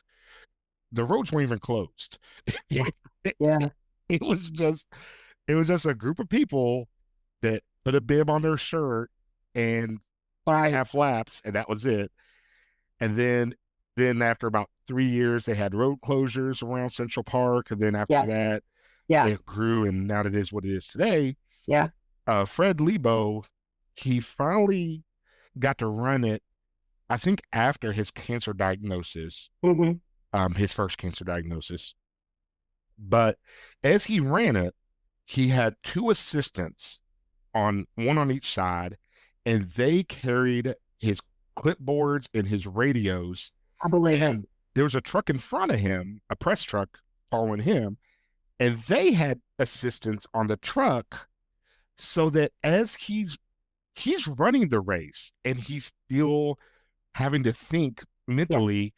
The roads weren't even closed. Yeah. it, Yeah. it was just a group of people that put a bib on their shirt and Right. 3.5 laps, and that was it. And then after about 3 years, they had road closures around Central Park, and then after Yeah. that, Yeah. it grew, and now it is what it is today. Yeah. Fred Lebo, he finally got to run it. I think after his cancer diagnosis, Hmm. his first cancer diagnosis. But as he ran it, he had two assistants on one on each side, and they carried his clipboards and his radios. I believe it. And there was a truck in front of him, a press truck following him, and they had assistants on the truck so that as he's running the race and he's still having to think Yeah. mentally,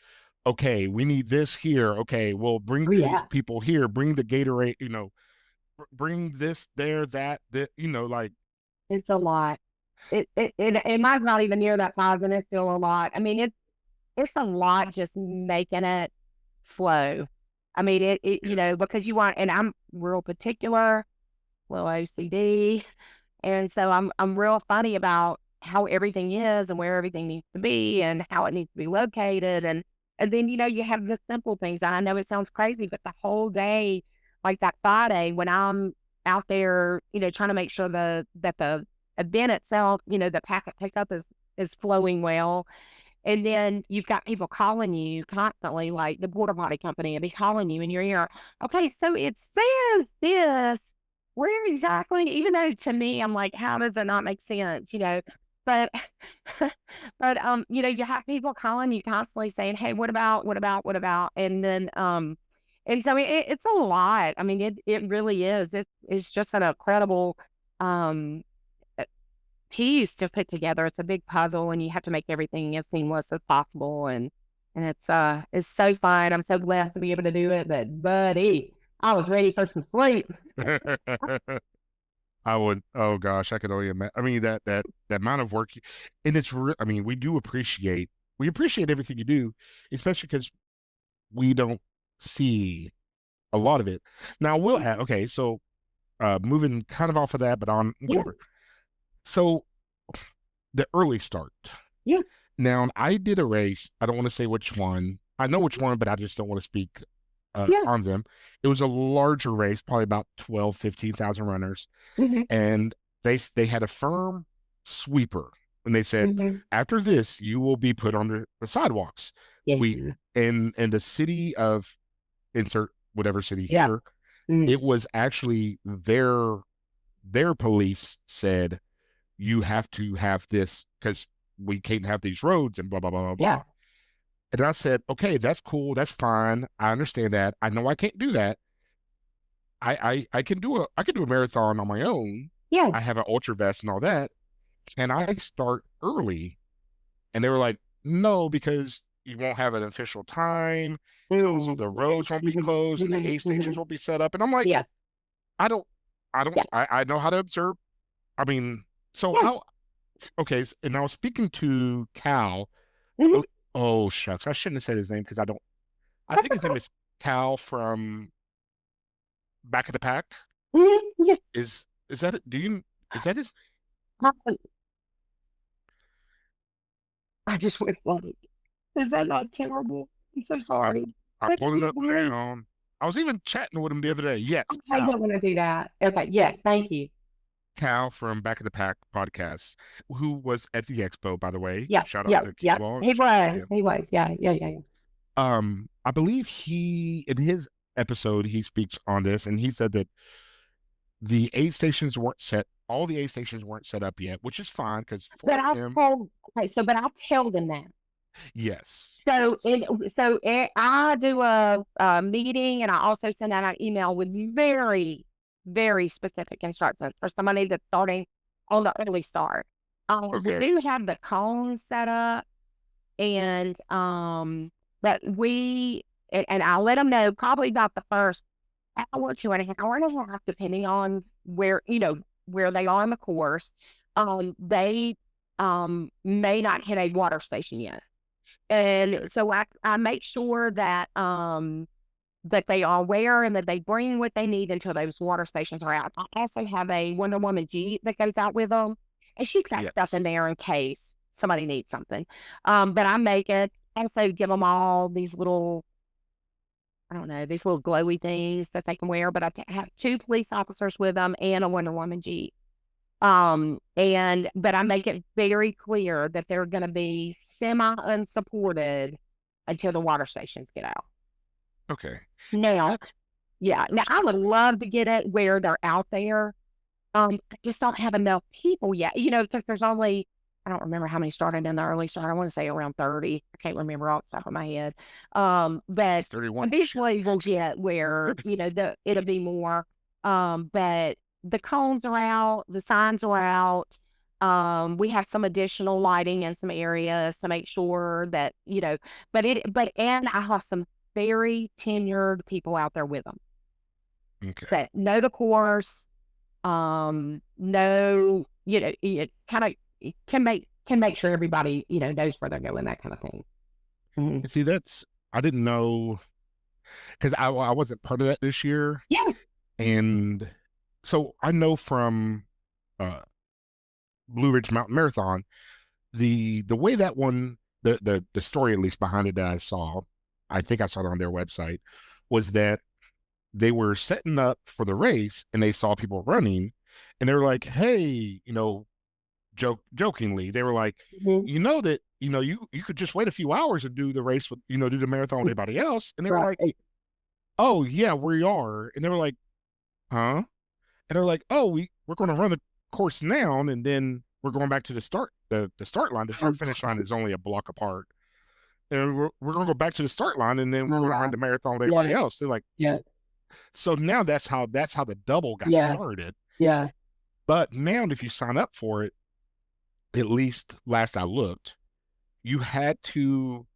okay, we need this here. Okay, well, bring Oh these yeah. people here, bring the Gatorade, bring this there, that, like, It's a lot. It might not even near that size, and it's still a lot. I mean, it's a lot just making it flow. I mean, because you want, and I'm real particular, little OCD, and so I'm real funny about how everything is and where everything needs to be and how it needs to be located, and then you have the simple things. And I know it sounds crazy, but the whole day, like that Friday, when I'm out there, trying to make sure that the event itself, the packet pickup is flowing well, and then you've got people calling you constantly, like the border potty company, and be calling you in your ear. Okay, so it says this. Where exactly? Even though to me, I'm like, how does it not make sense? But you have people calling you constantly saying, "Hey, what about? What about? What about?" And then and so it's a lot. I mean, it really is. It's just an incredible um piece to put together. It's a big puzzle, and you have to make everything as seamless as possible. And it's so fun. I'm so blessed to be able to do it. But buddy, I was ready for some sleep. I would. Oh gosh, I could only imagine. I mean, that amount of work, and I mean, we appreciate everything you do, especially because we don't see a lot of it. Now we'll have okay. So moving kind of off of that, but on Yeah, whatever. So the early start. yeah, Now I did a race. I don't want to say which one. I know which one, but I just don't want to speak yeah. on them. It was a larger race, probably about 12, 15,000 runners, Hmm. and they had a firm sweeper. And they said, Mhm. after this, you will be put on the sidewalks. We Yeah. in the city of insert whatever city Yeah. here, Mm. it was actually their police said you have to have this because we can't have these roads and blah blah blah blah Yeah. blah. And I said, okay, that's cool, that's fine. I understand that. I know I can't do that. I can do a marathon on my own. Yeah. I have an ultra vest and all that. Can I start early? And they were like, no, because you won't have an official time. Also, Mm. the roads won't be Mhm. closed and the Mhm. aid stations Mhm. won't be set up. And I'm like, Yeah. I don't, Yeah. I know how to observe. I mean, so Yeah. how, okay. And I was speaking to Cal. Mhm. Oh, oh, shucks. I shouldn't have said his name because I That's think his name okay. is Cal from Back of the Pack. Mhm. Yeah. Is that it? Is that his? I I just went like, is that not terrible? I'm so I, sorry. I That's pulled it not up right. now. I was even chatting with him the other day. Yes, I Cal. don't want to do that. Okay. Yes. Thank you. Cal from Back of the Pack podcast, who was at the expo, by the way. Yeah. Shout out Yeah. to Yeah. Keeball. He Shout out to was. him. He was. Yeah. Yeah. Yeah. Yeah. I believe he in his episode he speaks on this, and he said that the aid stations weren't set. All the aid stations weren't set up yet, which is fine because But 4 I'll a.m. tell. Okay. So, but I'll tell them that. Yes, So, yes, I do a meeting, and I also send out an email with very, very specific instructions for somebody that's starting on the early start. We okay, do have the cones set up, and that and I'll let them know probably about the first hour to an hour and a half, depending on where they are in the course. They may not hit a water station yet. And so I make sure that they are aware and that they bring what they need until those water stations are out. I also have a Wonder Woman Jeep that goes out with them, and she's got stuff yes, in there in case somebody needs something. But I make it. Also give them all these little, I don't know, these little glowy things that they can wear. But have two police officers with them and a Wonder Woman Jeep. But I make it very clear that they're going to be semi unsupported until the water stations get out. okay. Now, That's yeah, now I would love to get it where they're out there. I just don't have enough people yet, because there's only, I don't remember how many started in the early start. I want to say around 30. I can't remember off the top of my head. But 31. eventually we'll get where, it'll be more. But the cones are out, the signs are out. We have some additional lighting in some areas to make sure that, and I have some very tenured people out there with them Okay. that know the course, know, it kind of can make sure everybody, knows where they're going, that kind of thing. Mhm. And see, I didn't know because I wasn't part of that this year, Yeah. and so I know from uh, Blue Ridge Mountain Marathon the way that one the story at least behind it that I saw, I think I saw it on their website, was that they were setting up for the race and they saw people running, and they were like, hey, jokingly, they were like, Mhm. that you could just wait a few hours and do the race with do the marathon with anybody else, and they were like, Right. oh yeah, we are, and they were like, huh, and they're like, oh, we're going to run the course now, and then we're going back to the start line. The start finish line is only a block apart, and we're going to go back to the start line, and then we're Oh, going to run wow. the marathon with everybody Yeah. else. They're like, Yeah. so now that's how the double got Yeah. started. Yeah. But now if you sign up for it, at least last I looked, you had to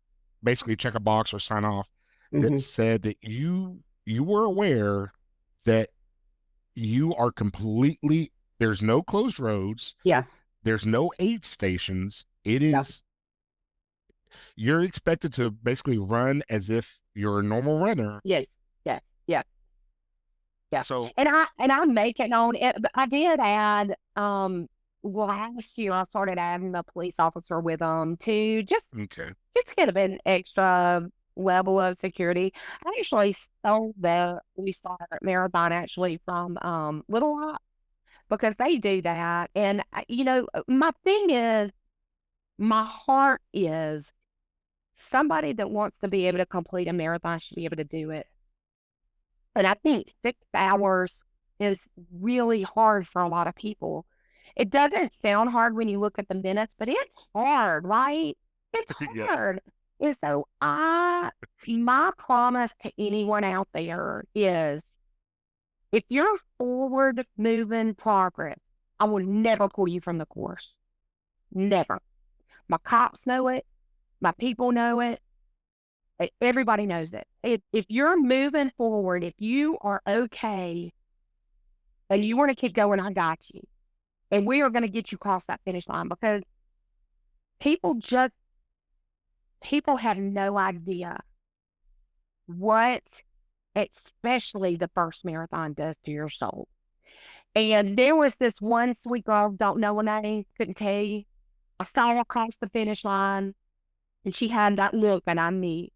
basically check a box or sign off that Hmm. said that you were aware that you are completely, there's no closed roads, Yeah. there's no aid stations. It Yeah. is, you're expected to basically run as if you're a normal runner. Yes. Yeah. Yeah. Yeah. So And I make it known. But I did add, last year I started adding a police officer with them to okay, just get a bit extra level of security. I actually stole the we started marathon actually from Little Rock because they do that. And my thing is my heart is somebody that wants to be able to complete a marathon should be able to do it. And I think 6 hours is really hard for a lot of people. It doesn't sound hard when you look at the minutes, but it's hard, right? It's Yeah. hard. And so my promise to anyone out there is if you're forward moving progress, I will never pull you from the course. Never. My cops know it. My people know it. Everybody knows it. If you're moving forward, if you are okay and you want to keep going, I got you. And we are going to get you across that finish line because people just, people have no idea what, especially the first marathon, does to your soul. And there was this one sweet girl, don't know her name, couldn't tell you. I saw her across the finish line and she had that look and I knew.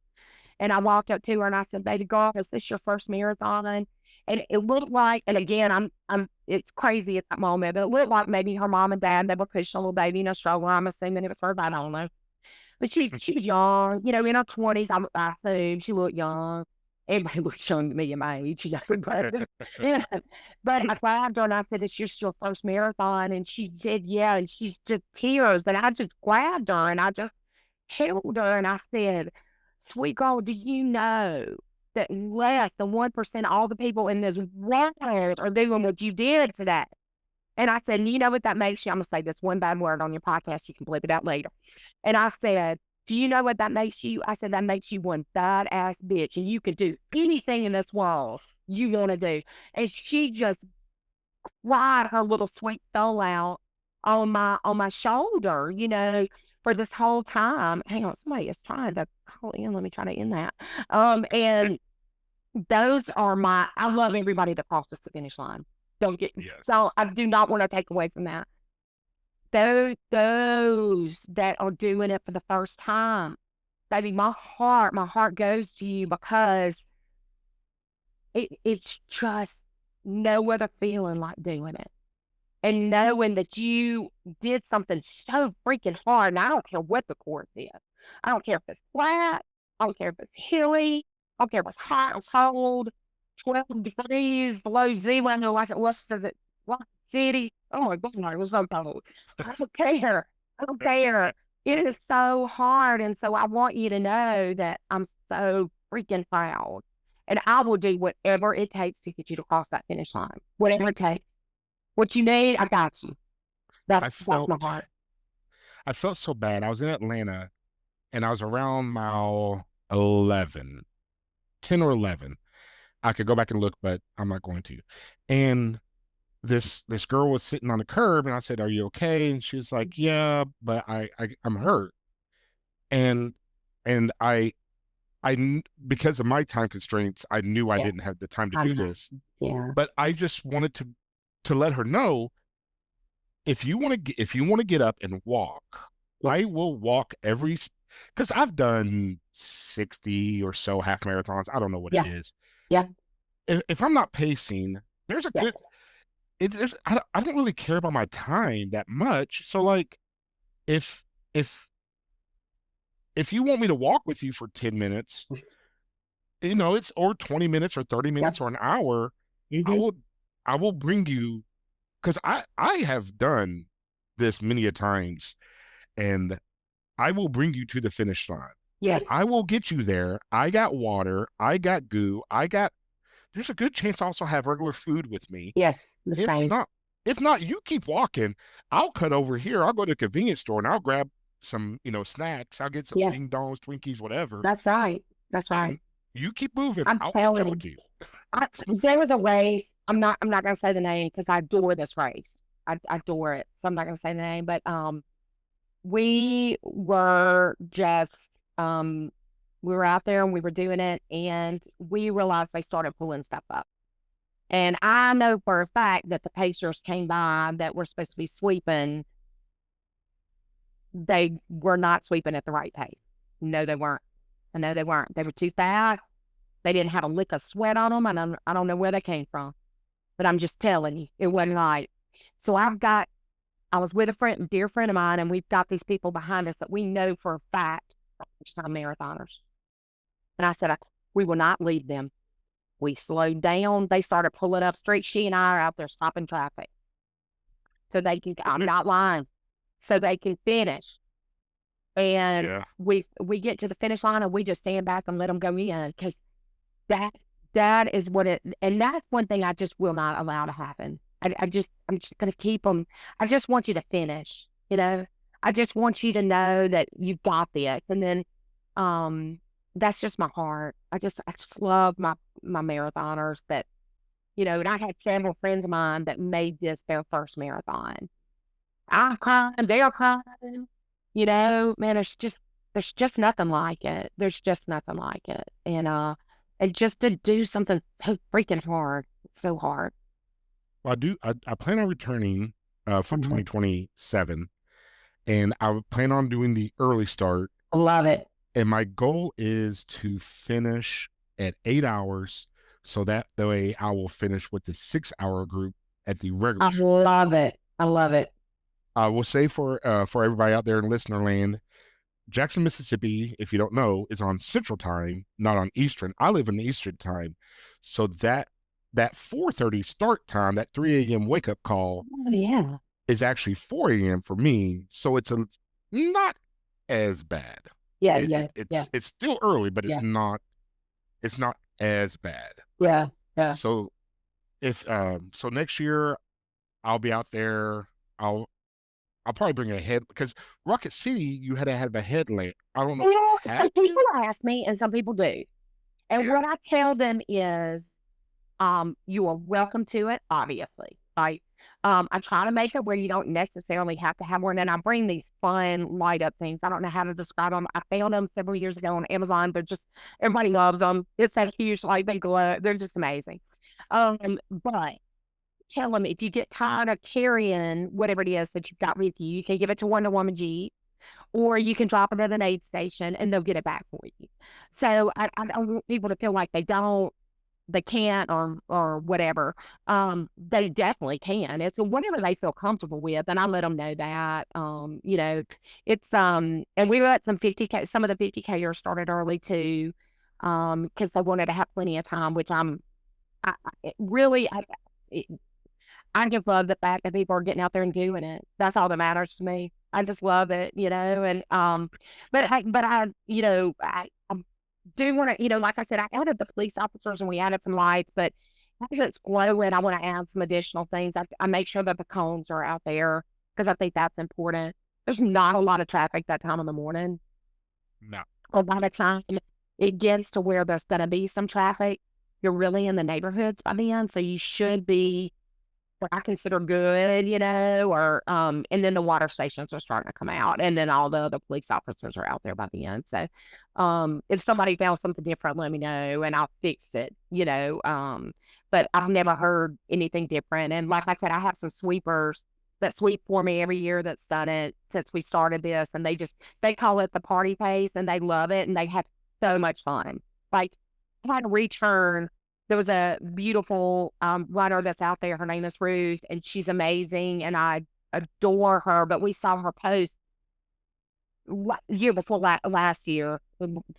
And I walked up to her and I said, baby girl, is this your first marathon? And it looked like, and again, it's crazy at that moment, but it looked like maybe her mom and dad, they were pushing a little baby in a stroller. I'm assuming it was her, but I don't know. But she was young, you know, in her 20s, I assume she looked young. Everybody looks young to me in my age, you know. Yeah. But I grabbed her and I said, it's just your first marathon. And she said, yeah. And she's just tears. And I just grabbed her and I just held her and I said, sweet girl, do you know that less than 1% of all the people in this world are doing what you did today? And I said, you know what that makes you? I'm going to say this one bad word on your podcast. You can bleep it out later. And I said, do you know what that makes you? I said, that makes you one badass bitch. And you can do anything in this world you want to do. And she just cried her little sweet soul out on my shoulder, you know, for this whole time. Hang on, somebody is trying to call in. Let me try to end that. And those are I love everybody that crosses the finish line. Don't get, Yes. so I do not want to take away from that. Those that are doing it for the first time, baby, my heart goes to you because it's just no other feeling like doing it. And knowing that you did something so freaking hard. And I don't care what the course is. I don't care if it's flat. I don't care if it's hilly. I don't care if it's hot or cold. 12 degrees below zero, like it was for the city. Oh my God, it was so cold. I don't care. I don't care. It is so hard. And so I want you to know that I'm so freaking proud. And I will do whatever it takes to get you to cross that finish line. Whatever it takes. What you need, I got you. I That's my felt heart. I felt so bad. I was in Atlanta and I was around mile 11, 10 or 11. I could go back and look, but I'm not going to. And this girl was sitting on the curb and I said, "Are you okay?" And she was like, "Yeah, but I'm hurt." And and because of my time constraints, I knew I Yeah, didn't have the time to I do know. this. Yeah. But I just wanted to let her know, if you want to get up and walk, Yeah. I will walk because I've done 60 or so half marathons. I don't know what it Yeah. is. Yeah. If I'm not pacing, there's a Yes. good I don't really care about my time that much. So like if if if you want me to walk with you for 10 minutes, it's or 20 minutes or 30 Yep. minutes or an hour, I Mm-hmm. will I will bring you because I have done this many a times, and I will bring you to the finish line. Yes. I will get you there. I got water. I got goo. There's a good chance I also have regular food with me. Yes. The If same. not, if not, you keep walking. I'll cut over here. I'll go to the convenience store and I'll grab some, snacks. I'll get some Yes. ding dongs, Twinkies, whatever. That's right. That's right. And you keep moving. I'm I'll catch telling up you. with you. There was a race. I'm not gonna say the name because I adore this race. I adore it. So I'm not gonna say the name, but we were just we were out there and we were doing it and we realized they started pulling stuff up. And I know for a fact that the Pacers came by that were supposed to be sweeping. They were not sweeping at the right pace. No, they weren't. I know they weren't. They were too fast. They didn't have a lick of sweat on them. And I don't know where they came from, but I'm just telling you, it wasn't right. So I've got I was with a friend, dear friend of mine, and we've got these people behind us that we know for a fact are first-time marathoners. And I said, we will not lead them. We slowed down. They started pulling up street. She and I are out there stopping traffic so they can, I'm not lying, so they can finish. And Yeah. we get to the finish line and we just stand back and let them go in because that that is what it, and that's one thing I just will not allow to happen. I'm just going to keep them. I just want you to finish, you know, I just want you to know that you've got this. And then, um, that's just my heart. I just love my marathoners that, you know, and I had several friends of mine that made this their first marathon. I cried, they're crying, you know, man, there's just nothing like it. There's just nothing like it. And just to do something so freaking hard. It's so hard. Well, I plan on returning for Mhm. 2027, and I plan on doing the early start. I love it. And my goal is to finish at 8 hours, so that the way I will finish with the 6 hour group at the regular. I love it. I love it. I will say for everybody out there in listener land, Jackson, Mississippi, if you don't know, is on Central Time, not on Eastern. I live in Eastern Time, so that 4:30 start time, that 3 a.m. wake up call, Oh, yeah. is actually 4 a.m. for me. So it's not as bad. Yeah. It, Yeah. it, Yeah. it's still early, but Yeah. it's not as bad. Yeah. Yeah. So if so next year I'll be out there. I'll I'll probably bring a head because Rocket City you had to have a headlamp. I don't know if You you know, some had to. people ask me, and some people do. And Yeah. what I tell them is, you are welcome to it, obviously. Right. I try to make it where you don't necessarily have to have one. And I bring these fun light up things. I don't know how to describe them. I found them several years ago on Amazon, but just everybody loves them. It's that huge light, they glow. They're just amazing. But tell them if you get tired of carrying whatever it is that you've got with you, you can give it to Wonder Woman Jeep, or you can drop it at an aid station and they'll get it back for you. So I don't want people to feel like they can't or whatever. They definitely can. It's whatever they feel comfortable with, and I let them know that. You know, it's and we let some 50K, some of the 50Kers started early too, because they wanted to have plenty of time, which really it, I just love the fact that people are getting out there and doing it. That's all that matters to me. I just love it, you know, and but I, you know, I do want to, you know, like I said, I added the police officers and we added some lights, but as it's glowing, I want to add some additional things. I make sure that the cones are out there because I think that's important. There's not a lot of traffic that time in the morning. No. A lot of time it gets to where there's going to be some traffic. You're really in the neighborhoods by then, so you should be what I consider good, you know, or and then the water stations are starting to come out, and then all the other police officers are out there by the end. So, if somebody found something different, let me know, and I'll fix it, you know. But I've never heard anything different. And like I said, I have some sweepers that sweep for me every year that's done it since we started this, and they call it the party pace, and they love it, and they have so much fun. Like I had a return, there was a beautiful writer that's out there. Her name is Ruth, and she's amazing, and I adore her. But we saw her post year before last year,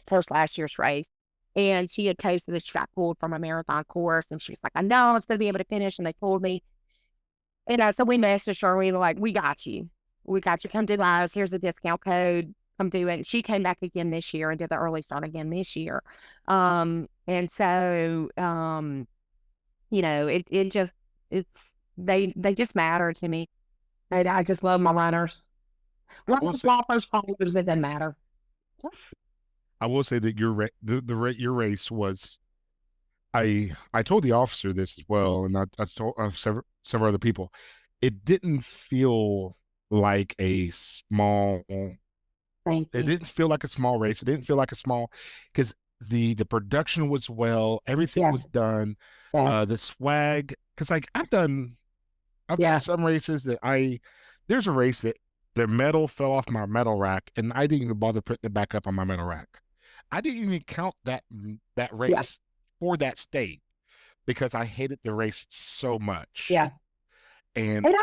first last year's race, and she had posted that she got pulled from a marathon course, and she was like, "I know it's going to be able to finish," and they pulled me. And so we messaged her. We were like, "We got you. We got you. Come do lives. Here's the discount code. Come do it." And she came back again this year and did the early start again this year. And so, you know, it just, they just matter to me. And I just love my runners. I Runners, will say golfers, followers, it doesn't matter. I will say that your race was. I told the officer this as well, and I told several other people. It didn't feel like a small. Thank It you. didn't feel like a small race. It didn't feel like a small because the production was well. Everything Yeah, was done. yeah, The swag, because like I've done yeah, some races that there's a race that the medal fell off my medal rack and I didn't even bother putting it back up on my medal rack. I didn't even count that yeah, race for that state because I hated the race so much. yeah. And And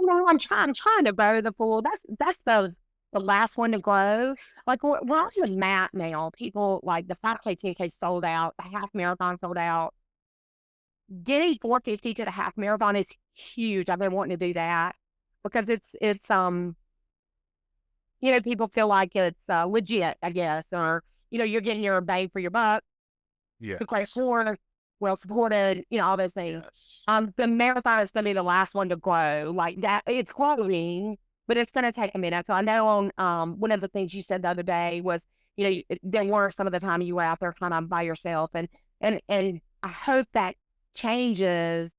No, I'm trying to grow the pool. That's the last one to grow. Like we're on the map now. People like the 5K, 10K sold out, the half marathon sold out. Getting 450 to the half marathon is huge. I've been wanting to do that because people feel like it's legit, I guess, or you're getting your bang for your buck. The great Yes. sport, well supported, all those things. Yes. The marathon is going to be the last one to grow like that. It's growing, but it's going to take a minute. So I know on one of the things you said the other day was, there were some of the time you were out there kind of by yourself, and I hope that changes.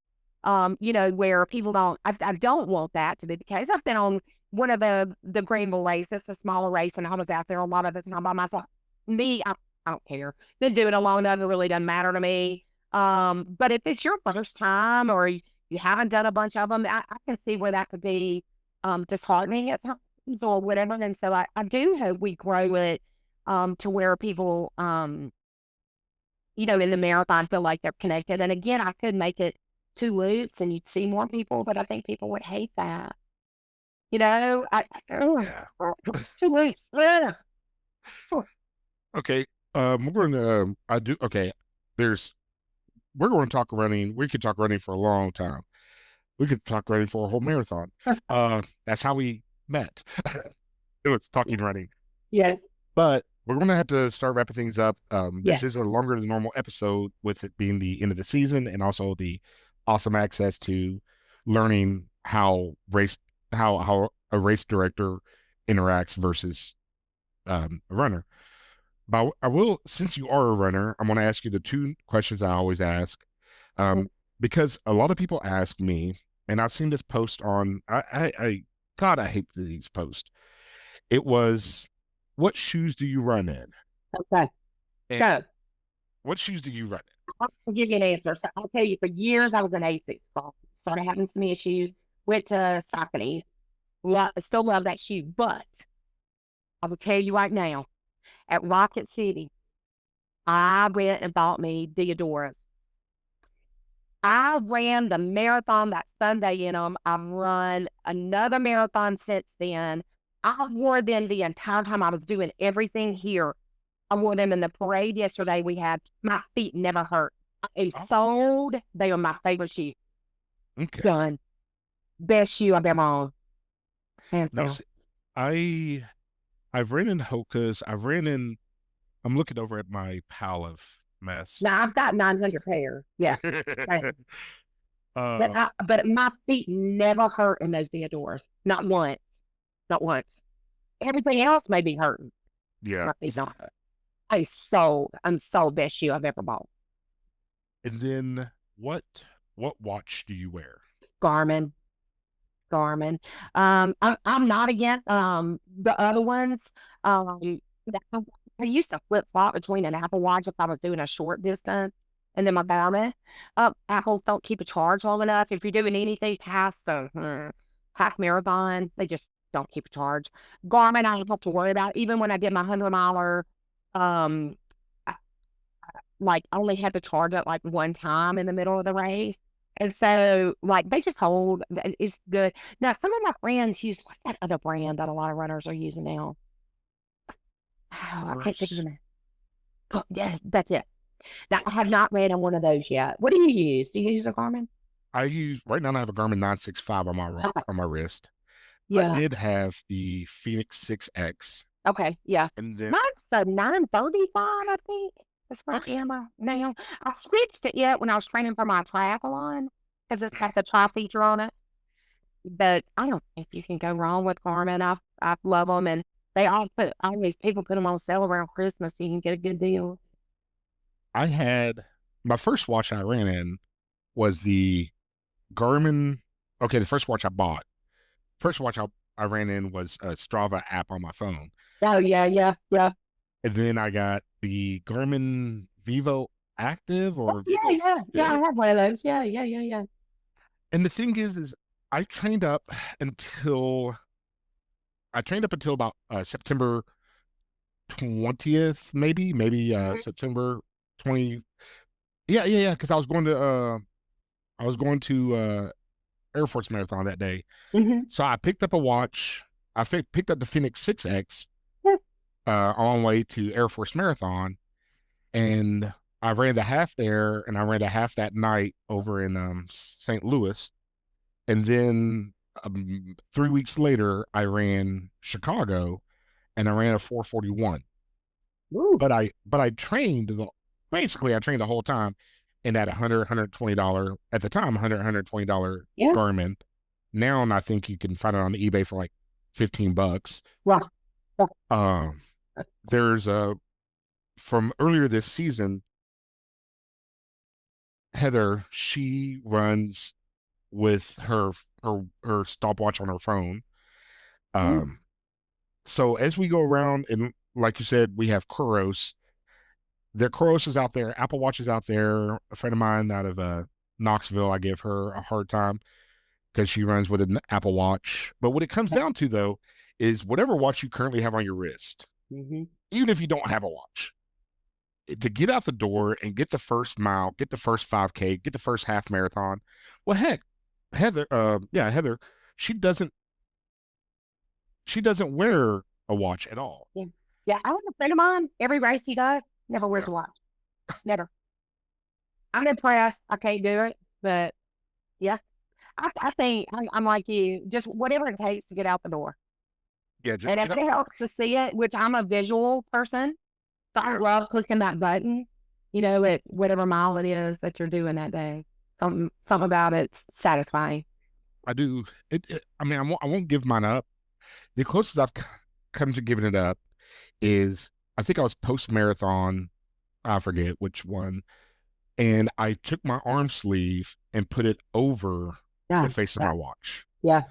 Where people don't, I don't want that to be the case. I've been on one of the Greenville race. It's a smaller race, and I was out there a lot of the time by myself. Me, I don't care. Been doing it long enough, it really doesn't matter to me. But if it's your first time or you haven't done a bunch of them, I can see where that could be disheartening at times or whatever. And so I do hope we grow it to where people, in the marathon feel like they're connected. And again, I could make it 2 loops and you'd see more people, but I think people would hate that. Ugh, Yeah. 2 loops. Ugh. Okay. We're going to, I do, okay. There's, we're going to talk running. We could talk running for a long time. We could talk running for a whole marathon. That's how we met. It was talking running. Yes, But we're going to have to start wrapping things up. This yes. is a longer than normal episode, with it being the end of the season and also the awesome access to learning how a race director interacts versus a runner. But I will, since you are a runner, I'm going to ask you the two questions I always ask, um, because a lot of people ask me, and I've seen this post on, God, I hate these posts. It was, what shoes do you run in? Okay. And So what shoes do you run I'll give you an answer. So I'll tell you, for years I was an A6 ball. Started having some issues. Went to Saucony. Still love that shoe, but I will tell you right now, at Rocket City, I went and bought me Deodoras. I ran the marathon that Sunday in them. I've run another marathon since then. I wore them the entire time I was doing everything here. I wore them in the parade yesterday we had. My feet never hurt. I in? sold. They are my favorite shoe. Oh, okay. Done. Best shoe I've ever owned. Hands No, down. see, I I've ran in Hoka's. I've ran in. I'm looking over at my pile of mess. Now I've got 900 pairs. Yeah. Right. But uh, but my feet never hurt in those Deodoras. Not once. Not once. Everything else may be hurting. yeah. My feet don't hurt. I'm so best shoe I've ever bought. And then what watch do you wear? Garmin. Garmin. I'm not against the other ones. I I used to flip flop between an Apple Watch if I was doing a short distance, and then my Garmin. Apples don't keep a charge long enough. If you're doing anything past the half marathon, they just don't keep a charge. Garmin, I don't have to worry about. Even when I did my 100 miler, um, I only had to charge it like one time in the middle of the race. And so, like, they just hold. It's good. Now, some of my friends use, what's that other brand that a lot of runners are using now? Oh, I can't think of the Course. name. Oh, yeah, that's it. Now, I have not ran on one of those yet. What do you use? Do you use a Garmin? I use right now. I have a Garmin 965 Okay. on my wrist. I Yeah. did have the Phoenix 6X, Okay. Yeah. and then Mine's the 935, I think. That's where I okay, am now. I switched it yet when I was training for my triathlon because it's got the tri feature on it. But I don't think you can go wrong with Garmin. I love them, and they all put always people put them on sale around Christmas, so you can get a good deal. I had my first watch I ran in was the Garmin. Okay, the first watch I bought, first watch I ran in was a Strava app on my phone. Oh yeah, yeah, yeah. And then I got the Garmin Vivo Active Oh, or yeah, Vivo. yeah, yeah. I Yeah. have one of those. Yeah, yeah, yeah, yeah. And the thing is I trained up until about September 20th, maybe Mhm. September 20. Yeah, yeah, yeah. Because I was going to Air Force Marathon that day. Hmm. So I picked up a watch. Picked up the Phoenix 6X Yeah. on my way to Air Force Marathon, and I ran the half there, and I ran the half that night over in St. Louis, and then 3 weeks later, I ran Chicago, and I ran a 4:41. Ooh. But I trained basically I trained the whole time in that $120 at the time $120 Yeah. Garmin. Now I think you can find it on eBay for like $15. Right. Right. Um, there's a from earlier this season, Heather, she runs with her stopwatch on her phone. Mm. Um, so as we go around, and like you said, we have Kuros. There Kuros is out there, Apple Watch is out there. A friend of mine out of Knoxville, I give her a hard time because she runs with an Apple Watch. But what it comes down to though is whatever watch you currently have on your wrist, Mm-hmm. even if you don't have a watch, to get out the door and get the first mile, get the first 5K, get the first half marathon. Well, heck, Heather, she doesn't she doesn't wear a watch at all. Yeah. Yeah. I have a friend of mine, every race he does, never wears Yeah, a watch. Never. I'm impressed. I can't do it, but yeah, I think I'm like you, just whatever it takes to get out the door. yeah, just And if get up. it helps to see it, which I'm a visual person, so I love clicking that button, at whatever mile it is that you're doing that day. Something about it's satisfying. I do. I mean, I won't give mine up. The closest I've come to giving it up is I think I was post marathon. I forget which one, and I took my arm sleeve and put it over the Yeah. face of Yeah. my watch. Yeah.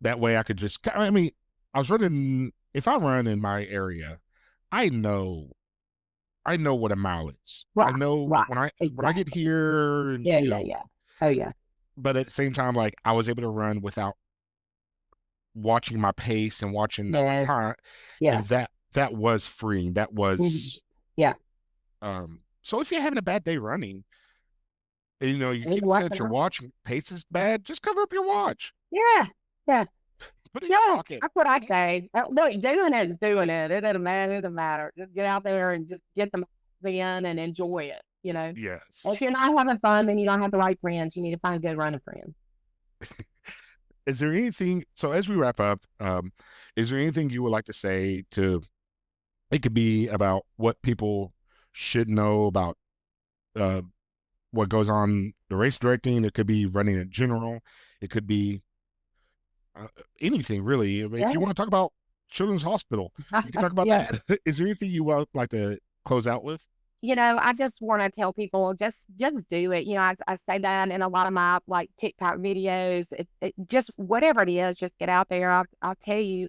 That way I could just, I mean, I was running, if I run in my area, I know, I know what a mile is. I Right. know Right. when I get Exactly. here, and, Yeah. Yeah. Yeah. Oh yeah. but at the same time, like I was able to run without watching my pace and watching Yes. time. And Yeah. that was freeing. That Mhm. was, Yeah. so if you're having a bad day running, and, you It's keep looking at working your out. watch and pace is bad, just cover up your watch, Yeah. Yeah. put it in your Yeah. pocket. That's what I say. No, doing it is doing it. It doesn't matter. It doesn't matter. Just get out there and just get the miles in and enjoy it. Yes. If you're not having fun, then you don't have the right friends. You need to find good running friends. Is there anything, so as we wrap up, is there anything you would like to say to, it could be about what people should know about uh, what goes on the race directing. It could be running in general. It could be anything really. I mean, if Yeah. you want to talk about Children's Hospital, we can talk about Yeah. that. Is there anything you would like to close out with? I just want to tell people just do it. I say that in a lot of my like TikTok videos. Just whatever it is, just get out there. I'll tell you,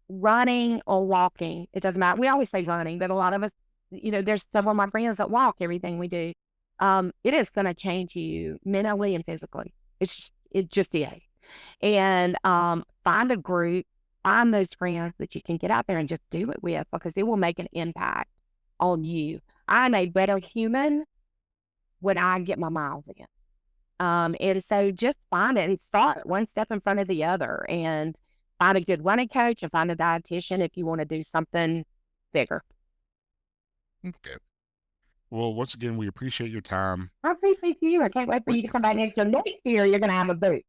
running or walking, it doesn't matter. We always say running, but a lot of us, there's some of my friends that walk everything we do. It is going to change you mentally and physically. It just is. And find a group, find those friends that you can get out there and just do it with because it will make an impact on you. I'm a better human when I get my miles in. And so just find it and start one step in front of the other and find a good running coach and find a dietitian if you want to do something bigger. Okay. Well, once again, we appreciate your time. I appreciate you. I can't wait for We, you to come back next year. You're going to have a booth.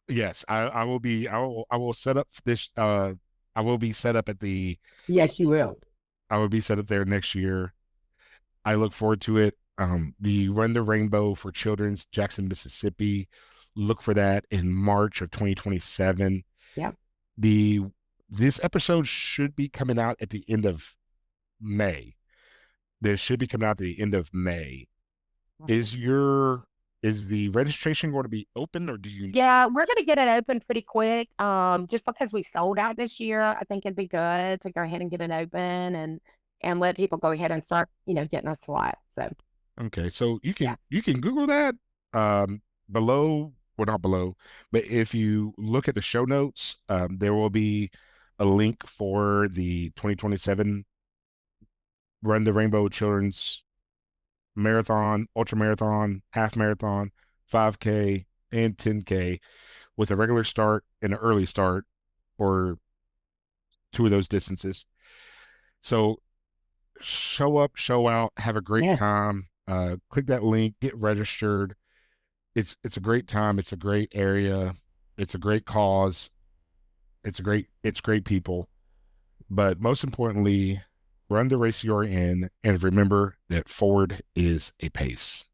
yes, I will be. I will set up this. I will be set up at the. Yes, you will. I will be set up there next year. I look forward to it. The Run the Rainbow for Children's Jackson, Mississippi. Look for that in March of 2027. Yep. The This episode should be coming out at the end of May. This should be coming out at the end of May. Is your is the registration going to be open, or do you? Yeah, we're going to get it open pretty quick. Just because we sold out this year, I think it'd be good to go ahead and get it open and let people go ahead and start, getting a slot. So Okay, so you yeah. can Google that below, well not below, but if you look at the show notes, there will be a link for the 2027 Run the Rainbow Children's Marathon, Ultra Marathon, Half Marathon, 5K, and 10K with a regular start and an early start for two of those distances. So show up, show out, have a great Yeah. time. Click that link, get registered. It's a great time. It's a great area. It's a great cause. It's great people. But most importantly, run the race you're in and remember that forward is a pace.